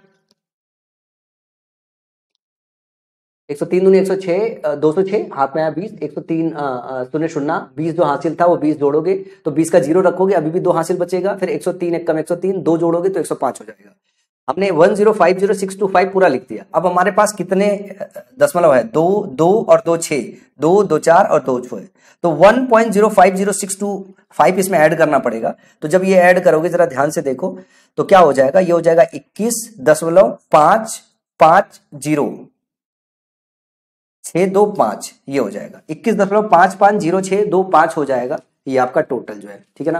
A: 103 दूनी 106 206, हाथ में आया 20, 103 शून्य शून्य 20 जो हासिल था वो 20 जोड़ोगे तो 20 का 0 रखोगे, अभी भी 2 हासिल बचेगा, फिर 103 एक कम 103 2 जोड़ोगे तो 105 हो जाएगा। हमने 1050625 पूरा लिख दिया। अब हमारे पास कितने दशमलव है, 2 2 और 2 6, 2 2 4 और 2 6, तो 1.050625 इसमें ऐड करना पड़ेगा। तो जब ये ऐड करोगे जरा ध्यान से देखो तो क्या हो जाएगा, ये हो जाएगा 21.550 ये हो जाएगा 21.550625 हो जाएगा, ये आपका टोटल जो है, ठीक है ना।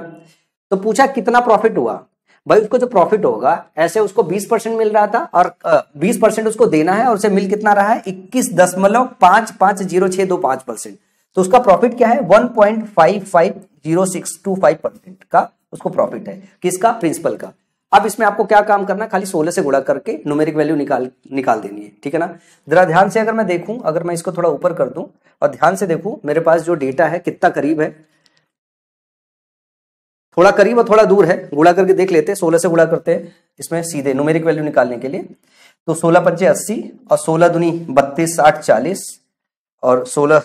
A: तो पूछा कितना प्रॉफिट हुआ, भाई उसको जो प्रॉफिट होगा ऐसे उसको 20% मिल रहा था और 20% उसको देना है और उसे मिल कितना रहा है 21.550625%, तो उसका प्रॉफिट क्या है 1.550625% का उसको प्रॉफिट है, किसका, प्रिंसिपल का। अब इसमें आपको क्या काम करना है, खाली 16 से गुणा करके न्यूमेरिक वैल्यू निकाल देनी है, ठीक है ना। जरा ध्यान से अगर मैं देखूं, अगर मैं इसको थोड़ा ऊपर कर दूं और ध्यान से देखूं मेरे पास जो डेटा है कितना करीब है, थोड़ा करीब और थोड़ा दूर है, गुणा करके देख लेते हैं, 16 से गुणा करते हैं इसमें सीधे न्यूमेरिक वैल्यू निकालने के लिए। तो 16 पंचे 80 और 16 दूनी 32 60 40 और 16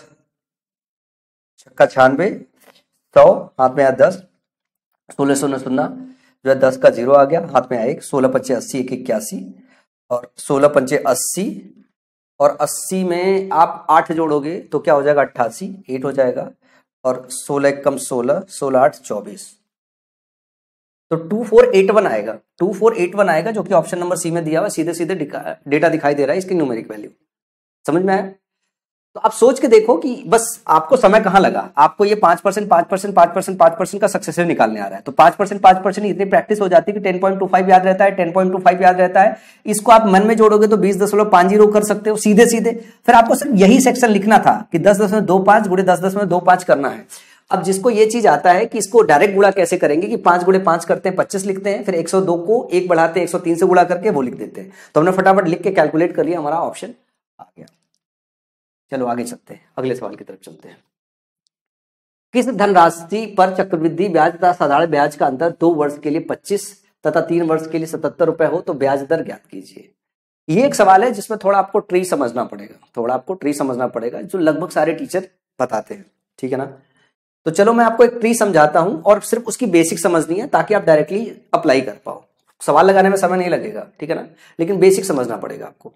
A: छक्का 96 100, हाथ में आया 10, 16 शून्य शून्य जो है 10 का 0 आ गया, हाथ में आया 1, 16 पंचे 80 1 81 और 16 पंचे 80 और 80 में आप 8 जोड़ोगे तो क्या हो जाएगा 88 8 हो जाएगा और 16 कम 16 16 8 24, तो 2481 आएगा, 2481 आएगा जो कि ऑप्शन नंबर सी में दिया हुआ, सीधे सीधे डेटा दिखाई दे रहा है इसकी न्यूमेरिक वैल्यू। समझ में आया? तो आप सोच के देखो कि बस आपको समय कहां लगा, आपको ये 5% 5% 5% 5% का सक्सेसिव निकालने आ रहा है, तो 5% 5% इतनी प्रैक्टिस हो जाती है कि 10.25 याद रहता है, 10.25 याद रहता है, इसको आप मन में जोड़ोगे तो 20.50 कर सकते हो सीधे सीधे। फिर आपको सिर्फ यही सेक्शन लिखना था कि 10.25 गुणे 10.25 करना है। अब जिसको ये चीज आता है कि इसको डायरेक्ट गुणा कैसे करेंगे कि 5 गुणे 5 करते हैं 25 लिखते हैं, फिर 102 को 1 बढ़ाते हैं 103 से गुणा करके वो लिख देते हैं, तो हमने फटाफट लिख के कैलकुलेट कर लिया, हमारा ऑप्शन आ गया। चलो आगे चलते हैं, अगले सवाल की तरफ चलते हैं। किस धनराशि पर चक्रवृद्धि ब्याज तथा साधारण ब्याज का अंतर 2 वर्ष के लिए 25 तथा 3 वर्ष के लिए 77 रुपए हो तो ब्याज दर ज्ञात कीजिए। ये एक सवाल है जिसमें थोड़ा आपको ट्री समझना पड़ेगा, जो लगभग सारे टीचर बताते हैं, ठीक है ना। तो चलो मैं आपको एक ट्री समझाता हूं और सिर्फ उसकी बेसिक समझनी है ताकि आप डायरेक्टली अप्लाई कर पाओ। सवाल लगाने में समय नहीं लगेगा, ठीक है ना, लेकिन बेसिक समझना पड़ेगा आपको।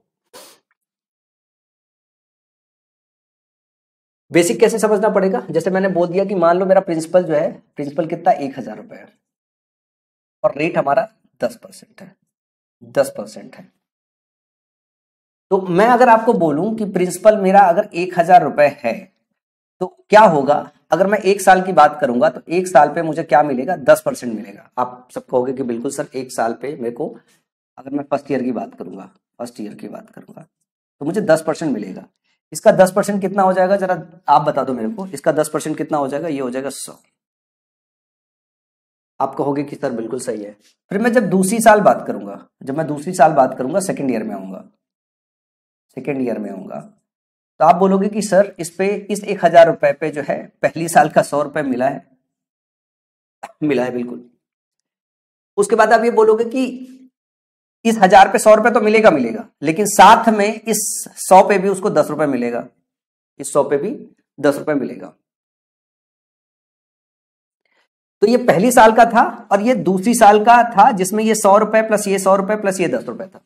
A: बेसिक कैसे समझना पड़ेगा, जैसे मैंने बोल दिया कि मान लो मेरा प्रिंसिपल जो है, प्रिंसिपल कितना 1000 रुपए है और रेट हमारा 10% है, 10% है। तो मैं अगर आपको बोलूं कि प्रिंसिपल मेरा अगर 1000 रुपए है तो क्या होगा, अगर मैं 1 साल की बात करूंगा तो 1 साल पे मुझे क्या मिलेगा 10% मिलेगा। आप सब कहोगे कि बिल्कुल सर 1 साल पे मेरे को, अगर मैं फर्स्ट ईयर की बात करूंगा तो मुझे 10% मिलेगा। इसका 10% कितना हो जाएगा, जरा आप बता दो मेरे को, इसका 10% कितना हो जाएगा, ये हो जाएगा 100। आप कहोगे कि सर बिल्कुल सही है। फिर मैं जब दूसरी साल बात करूंगा, सेकेंड ईयर में आऊंगा, तो आप बोलोगे कि सर इस 1000 रुपए पे जो है पहली साल का 100 रुपए मिला है बिल्कुल। उसके बाद आप ये बोलोगे कि इस 1000 पे 100 रुपए तो मिलेगा, लेकिन साथ में इस 100 पे भी उसको 10 रुपए मिलेगा, इस 100 पे भी 10 रुपए मिलेगा। तो ये पहली साल का था और ये दूसरी साल का था, जिसमें ये 100 रुपए प्लस ये 100 रुपए प्लस ये 10 रुपए था,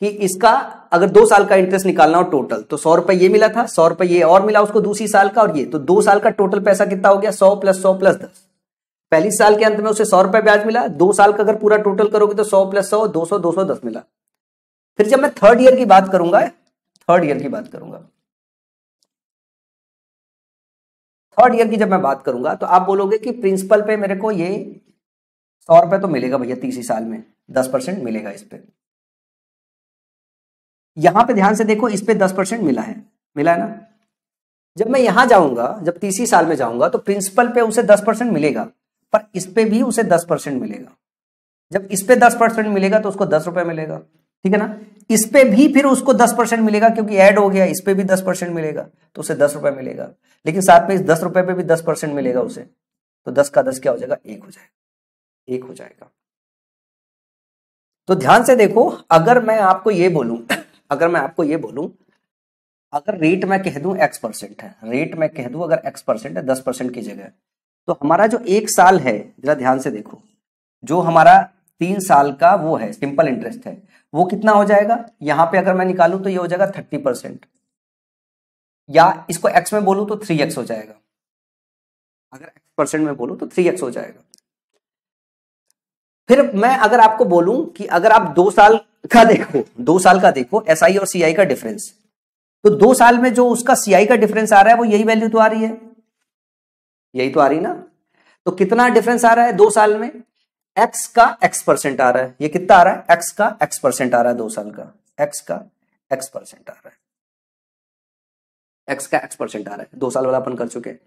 A: कि इसका अगर 2 साल का इंटरेस्ट निकालना हो टोटल, तो 100 रुपए ये मिला था, 100 रुपए ये और मिला उसको दूसरी साल का, और ये तो 2 साल का टोटल पैसा कितना हो गया, 100 प्लस 100 प्लस 10। पहली साल के अंत में उसे 100 रुपए ब्याज मिला, 2 साल का अगर पूरा टोटल करोगे तो 100 प्लस 100 200 210 मिला। फिर जब मैं थर्ड ईयर की बात करूंगा, थर्ड ईयर की जब मैं बात करूंगा तो आप बोलोगे कि प्रिंसिपल पे मेरे को ये 100 रुपए तो मिलेगा भैया तीसरी साल में, 10% मिलेगा इस पे। यहां पे ध्यान से देखो, इस पे 10% मिला है ना। जब मैं यहां जाऊंगा, जब तीसरी साल में जाऊंगा, तो प्रिंसिपल पे उसे 10% मिलेगा, पर इस पे भी उसे 10% मिलेगा। जब इस पे 10% मिलेगा तो उसको 10 रुपए मिलेगा, ठीक है ना। इस पे भी फिर उसको 10% मिलेगा, क्योंकि ऐड हो गया, इस पे भी 10% मिलेगा तो उसे 10 रुपए मिलेगा। लेकिन साथ में इस 10 रुपए पे भी 10% मिलेगा उसे, तो 10 का 10 क्या हो जाएगा, 1 हो जाएगा। तो ध्यान से देखो, अगर मैं आपको ये बोलूं, अगर रेट मैं कह दूं x% है, अगर x% है 10% की जगह, तो हमारा जो 1 साल है, जरा ध्यान से देखो, जो हमारा 3 साल का वो है सिंपल इंटरेस्ट है, वो कितना हो जाएगा, यहां पे अगर मैं निकालूं तो ये हो जाएगा 30%, या इसको x में बोलूं तो 3x हो जाएगा। अगर x% में बोलूं तो 3x हो जाएगा। फिर मैं अगर आपको बोलूं कि अगर आप 2 साल का देखो SI और CI का डिफरेंस, तो 2 साल में जो उसका CI का डिफरेंस आ रहा है वो यही वैल्यू तो आ रही है, ना। तो कितना डिफरेंस आ रहा है 2 साल में, x का x% आ रहा है। ये कितना आ रहा है, x का x% आ रहा है 2 साल का, x का x% आ रहा है, 2 साल वाला अपन कर चुके हैं।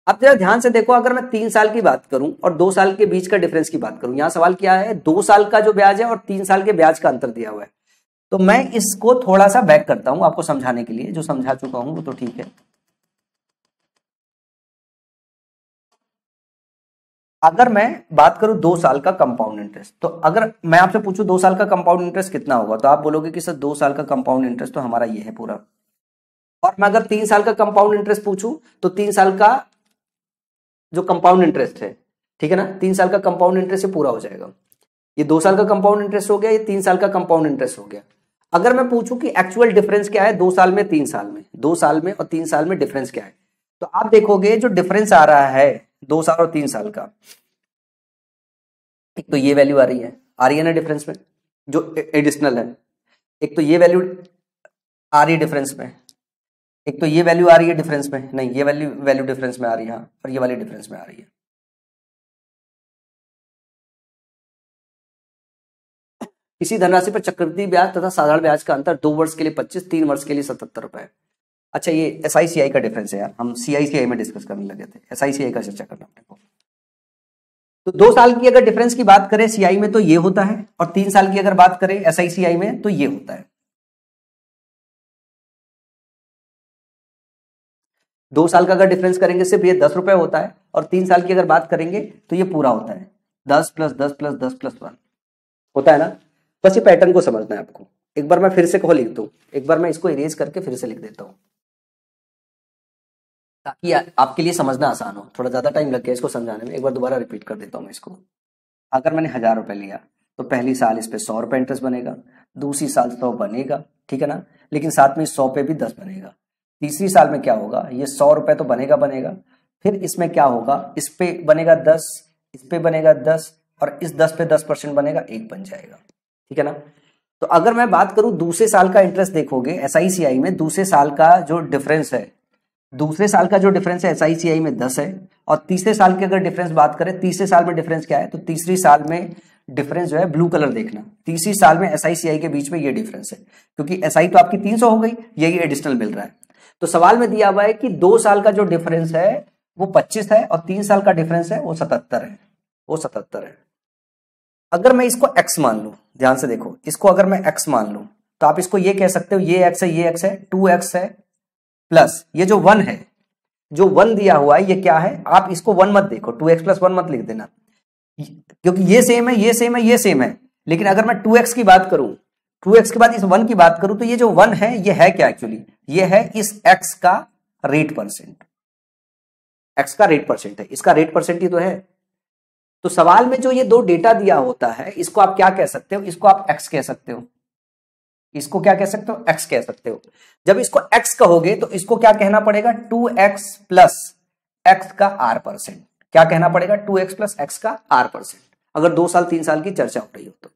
A: अब जरा ध्यान से देखो, अगर मैं 3 साल की बात करूं और 2 साल के बीच का डिफरेंस की बात करूं, यहां सवाल क्या है, 2 साल का जो ब्याज है और 3 साल के ब्याज का अंतर दिया हुआ है। तो मैं इसको थोड़ा सा बैक करता हूं आपको समझाने के लिए, जो समझा चुका हूं वो तो ठीक है। अगर मैं बात करूं 2 साल का कंपाउंड इंटरेस्ट, तो अगर मैं आपसे पूछूं 2 साल का कंपाउंड इंटरेस्ट कितना होगा, तो आप बोलोगे कि सर 2 साल का कंपाउंड इंटरेस्ट तो हमारा ये है पूरा। और मैं अगर 3 साल का कंपाउंड इंटरेस्ट पूछूं, तो 3 साल का जो कंपाउंड इंटरेस्ट है, ठीक है ना, 3 साल का कंपाउंड इंटरेस्ट से पूरा हो जाएगा। ये 2 साल का कंपाउंड इंटरेस्ट हो गया, ये 3 साल का कंपाउंड इंटरेस्ट हो गया। अगर मैं पूछूं कि एक्चुअल डिफरेंस क्या है 2 साल में 3 साल में, 2 साल में और 3 साल में डिफरेंस क्या है, तो आप देखोगे जो डिफरेंस आ रहा है 2 साल और 3 साल का, एक तो ये वैल्यू आ रही है ना डिफरेंस में जो एडिशनल है, एक तो ये वैल्यू आ रही है डिफरेंस में, एक तो ये वैल्यू आ रही है डिफरेंस में, नहीं ये वैल्यू डिफरेंस में आ रही है, और ये वाली डिफरेंस में आ रही है। किसी धनराशि पर चक्रवृद्धि ब्याज तथा साधारण ब्याज का अंतर 2 वर्ष के लिए 25, 3 वर्ष के लिए 77 रुपए। अच्छा, ये SI-CI का डिफरेंस है यार, हम CI-CI में डिस्कस करने लगे थे, SI-CI का चर्चा करना अपने को। तो 2 साल की अगर डिफरेंस की बात करें CI में तो ये होता है, और 3 साल की अगर बात करें SI-CI में तो ये होता है। 2 साल का अगर डिफरेंस करेंगे सिर्फ ये 10 रुपए होता है, और 3 साल की अगर बात करेंगे तो ये पूरा होता है 10 प्लस 10 प्लस 10 प्लस 1 होता है ना। बस ये पैटर्न को समझना है आपको। एक बार मैं फिर से लिख दूं, एक बार मैं इसको इरेज करके फिर से लिख देता हूं ताकि आपके लिए समझना आसान हो। थोड़ा ज्यादा टाइम लग गया इसको समझाने में, एक बार दोबारा रिपीट कर देता हूं मैं इसको। अगर मैंने 1000 रुपए लिया तो पहली साल इस पे 100 रुपए इंटरेस्ट बनेगा, दूसरी साल 100 बनेगा, ठीक है ना, लेकिन साथ में 100 पे भी 10 बनेगा। तीसरी साल में क्या होगा, ये 100 रुपए तो बनेगा, फिर इसमें क्या होगा, इस पे बनेगा 10, इस पे बनेगा 10, और इस 10 पे 10% बनेगा, 1 बन जाएगा, ठीक है ना। तो अगर मैं बात करूं दूसरे साल का इंटरेस्ट, देखोगे SI-CI में दूसरे साल का जो डिफरेंस है, SI-CI में 10 है, और तीसरे साल की अगर डिफरेंस बात करें, तीसरे साल में डिफरेंस क्या है, तो तीसरी साल में डिफरेंस जो है ब्लू कलर देखना, तीसरी साल में SI-CI के बीच में ये डिफरेंस है, क्योंकि SI तो आपकी 300 हो गई, यही एडिशनल मिल रहा है। तो सवाल में दिया हुआ है कि 2 साल का जो डिफरेंस है वो 25 है, और 3 साल का डिफरेंस है वो 77 है। अगर मैं इसको x मान लूं, ध्यान से देखो, इसको अगर मैं x मान लूं तो आप इसको ये कह सकते हो, ये x है 2x है, प्लस ये जो 1 है, जो 1 दिया हुआ है ये क्या है, आप इसको 1 मत देखो, 2x प्लस 1 मत लिख देना, क्योंकि ये सेम है। लेकिन अगर मैं 2x की बात करूं, 2x के बाद इस 1 की बात करूं, तो ये जो 1 है ये है क्या, एक्चुअली ये है इस x का रेट परसेंट, एक्स का रेट परसेंट है, इसका रेट परसेंट ही तो है। तो सवाल में जो ये दो डेटा दिया होता है इसको आप क्या कह सकते हो, इसको आप एक्स कह सकते हो, इसको क्या कह सकते हो, एक्स कह सकते हो। जब इसको एक्स कहोगे तो इसको क्या कहना पड़ेगा, 2x प्लस एक्स का आर परसेंट, क्या कहना पड़ेगा, 2x प्लस एक्स का आर परसेंट, अगर 2 साल 3 साल की चर्चा हो रही हो तो।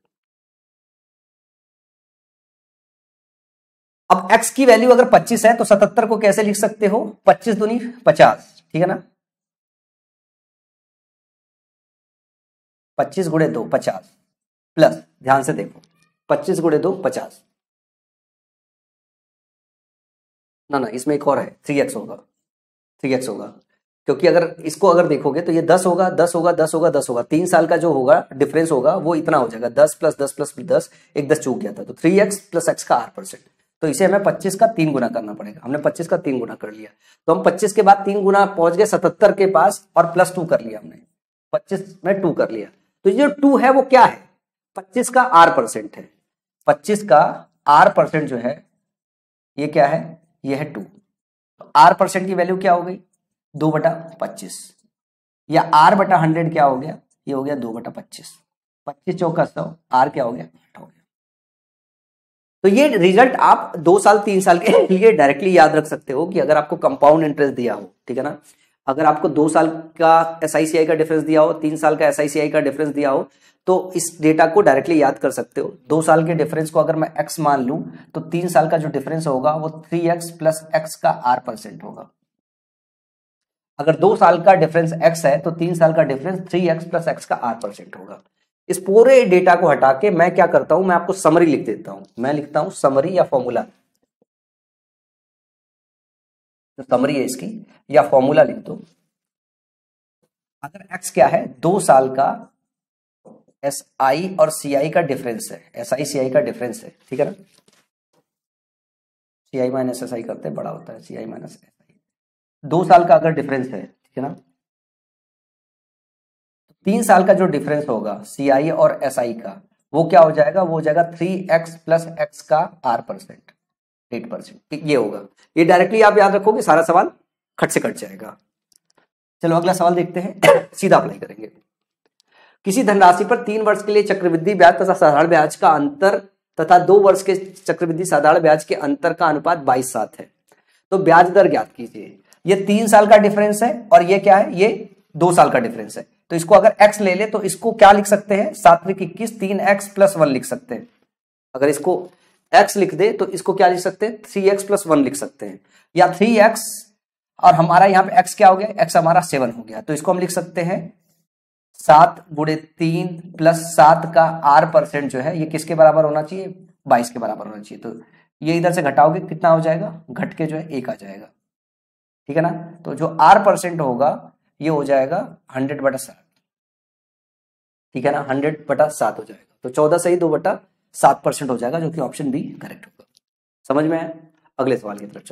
A: अब x की वैल्यू अगर 25 है तो 77 को कैसे लिख सकते हो, 25 दूनी 50, ठीक है ना, 25 गुणे 2 50 प्लस, ध्यान से देखो 25 गुणे 2 50, ना इसमें एक और है 3x होगा, 3x होगा, क्योंकि अगर इसको अगर देखोगे तो ये 10 होगा 10 होगा 10 होगा 10 होगा, 3 साल का जो होगा डिफरेंस होगा वो इतना हो जाएगा, 10 प्लस 10 प्लस 10, एक 10 चूक गया था, तो 3x प्लस x का आर परसेंट। तो इसे हमें 25 का 3 गुना करना पड़ेगा, हमने 25 का 3 गुना कर लिया, तो हम 25 के बाद 3 गुना पहुंच गए 77 के पास, और प्लस 2 कर लिया हमने, 25 में 2 कर लिया, तो ये जो 2 है वो क्या है, 25 का आर परसेंट है, 25 का आर परसेंट जो है ये क्या है, ये है 2। आर परसेंट की वैल्यू क्या हो गई, 2/25, या आर बटा 100 क्या हो गया, ये हो गया 2/25, 25 चौका 100, आर क्या हो गया, 8 हो गया। तो ये रिजल्ट आप 2 साल 3 साल के लिए डायरेक्टली याद रख सकते हो कि अगर आपको कंपाउंड इंटरेस्ट दिया हो, ठीक है ना, अगर आपको 2 साल का SICI का डिफरेंस दिया हो, 3 साल का SICI का डिफरेंस दिया हो, तो इस डेटा को डायरेक्टली याद कर सकते हो। 2 साल के डिफरेंस को अगर मैं x मान लूं तो 3 साल का जो डिफरेंस होगा वो 3x प्लस x का आर परसेंट होगा। अगर 2 साल का डिफरेंस x है तो 3 साल का डिफरेंस 3x प्लस x का आर परसेंट होगा। इस पूरे डेटा को हटा के मैं क्या करता हूं, मैं आपको समरी लिख देता हूं, मैं लिखता हूं समरी या फॉर्मूला, तो समरी है इसकी, या फॉर्मूला लिख दो। अगर x क्या है, 2 साल का SI और CI का डिफरेंस है, SI CI का डिफरेंस है, ठीक है ना, CI माइनस SI करते हैं बड़ा होता है, CI माइनस SI, 2 साल का अगर डिफरेंस है, ठीक है ना, 3 साल का जो डिफरेंस होगा CI और SI का वो क्या हो जाएगा, वो हो जाएगा 3x प्लस x का आर परसेंट, 8%, ये होगा। ये डायरेक्टली आप याद रखोगे, सारा सवाल खट से कट जाएगा। चलो अगला सवाल देखते हैं, सीधा अप्लाई करेंगे। किसी धनराशि पर 3 वर्ष के लिए चक्रवृद्धि ब्याज तथा साधारण ब्याज का अंतर तथा 2 वर्ष के चक्रवृद्धि साधारण ब्याज के अंतर का अनुपात 22:7 है, तो ब्याज दर ज्ञात कीजिए। ये 3 साल का डिफरेंस है और ये क्या है, ये 2 साल का डिफरेंस है, तो इसको अगर x ले ले तो इसको क्या लिख सकते हैं, 7×21 3x प्लस 1 लिख सकते हैं। अगर इसको x लिख दे तो इसको क्या लिख सकते हैं, 3x प्लस 1 लिख सकते हैं, या 3x, और हमारा यहाँ पे x क्या हो गया, x हमारा 7 हो गया, तो इसको हम लिख सकते हैं 7×3 प्लस 7 का आर परसेंट जो है ये किसके बराबर होना चाहिए, 22 के बराबर होना चाहिए। तो ये इधर से घटाओगे कितना हो जाएगा, घट के जो है 1 आ जाएगा, ठीक है ना। तो जो आर परसेंट होगा ये हो जाएगा 100/7, ठीक है ना, 100/7 हो जाएगा, तो 14 से ही 2/7% हो जाएगा, जो कि ऑप्शन बी करेक्ट होगा। समझ में आया। अगले सवाल की तरफ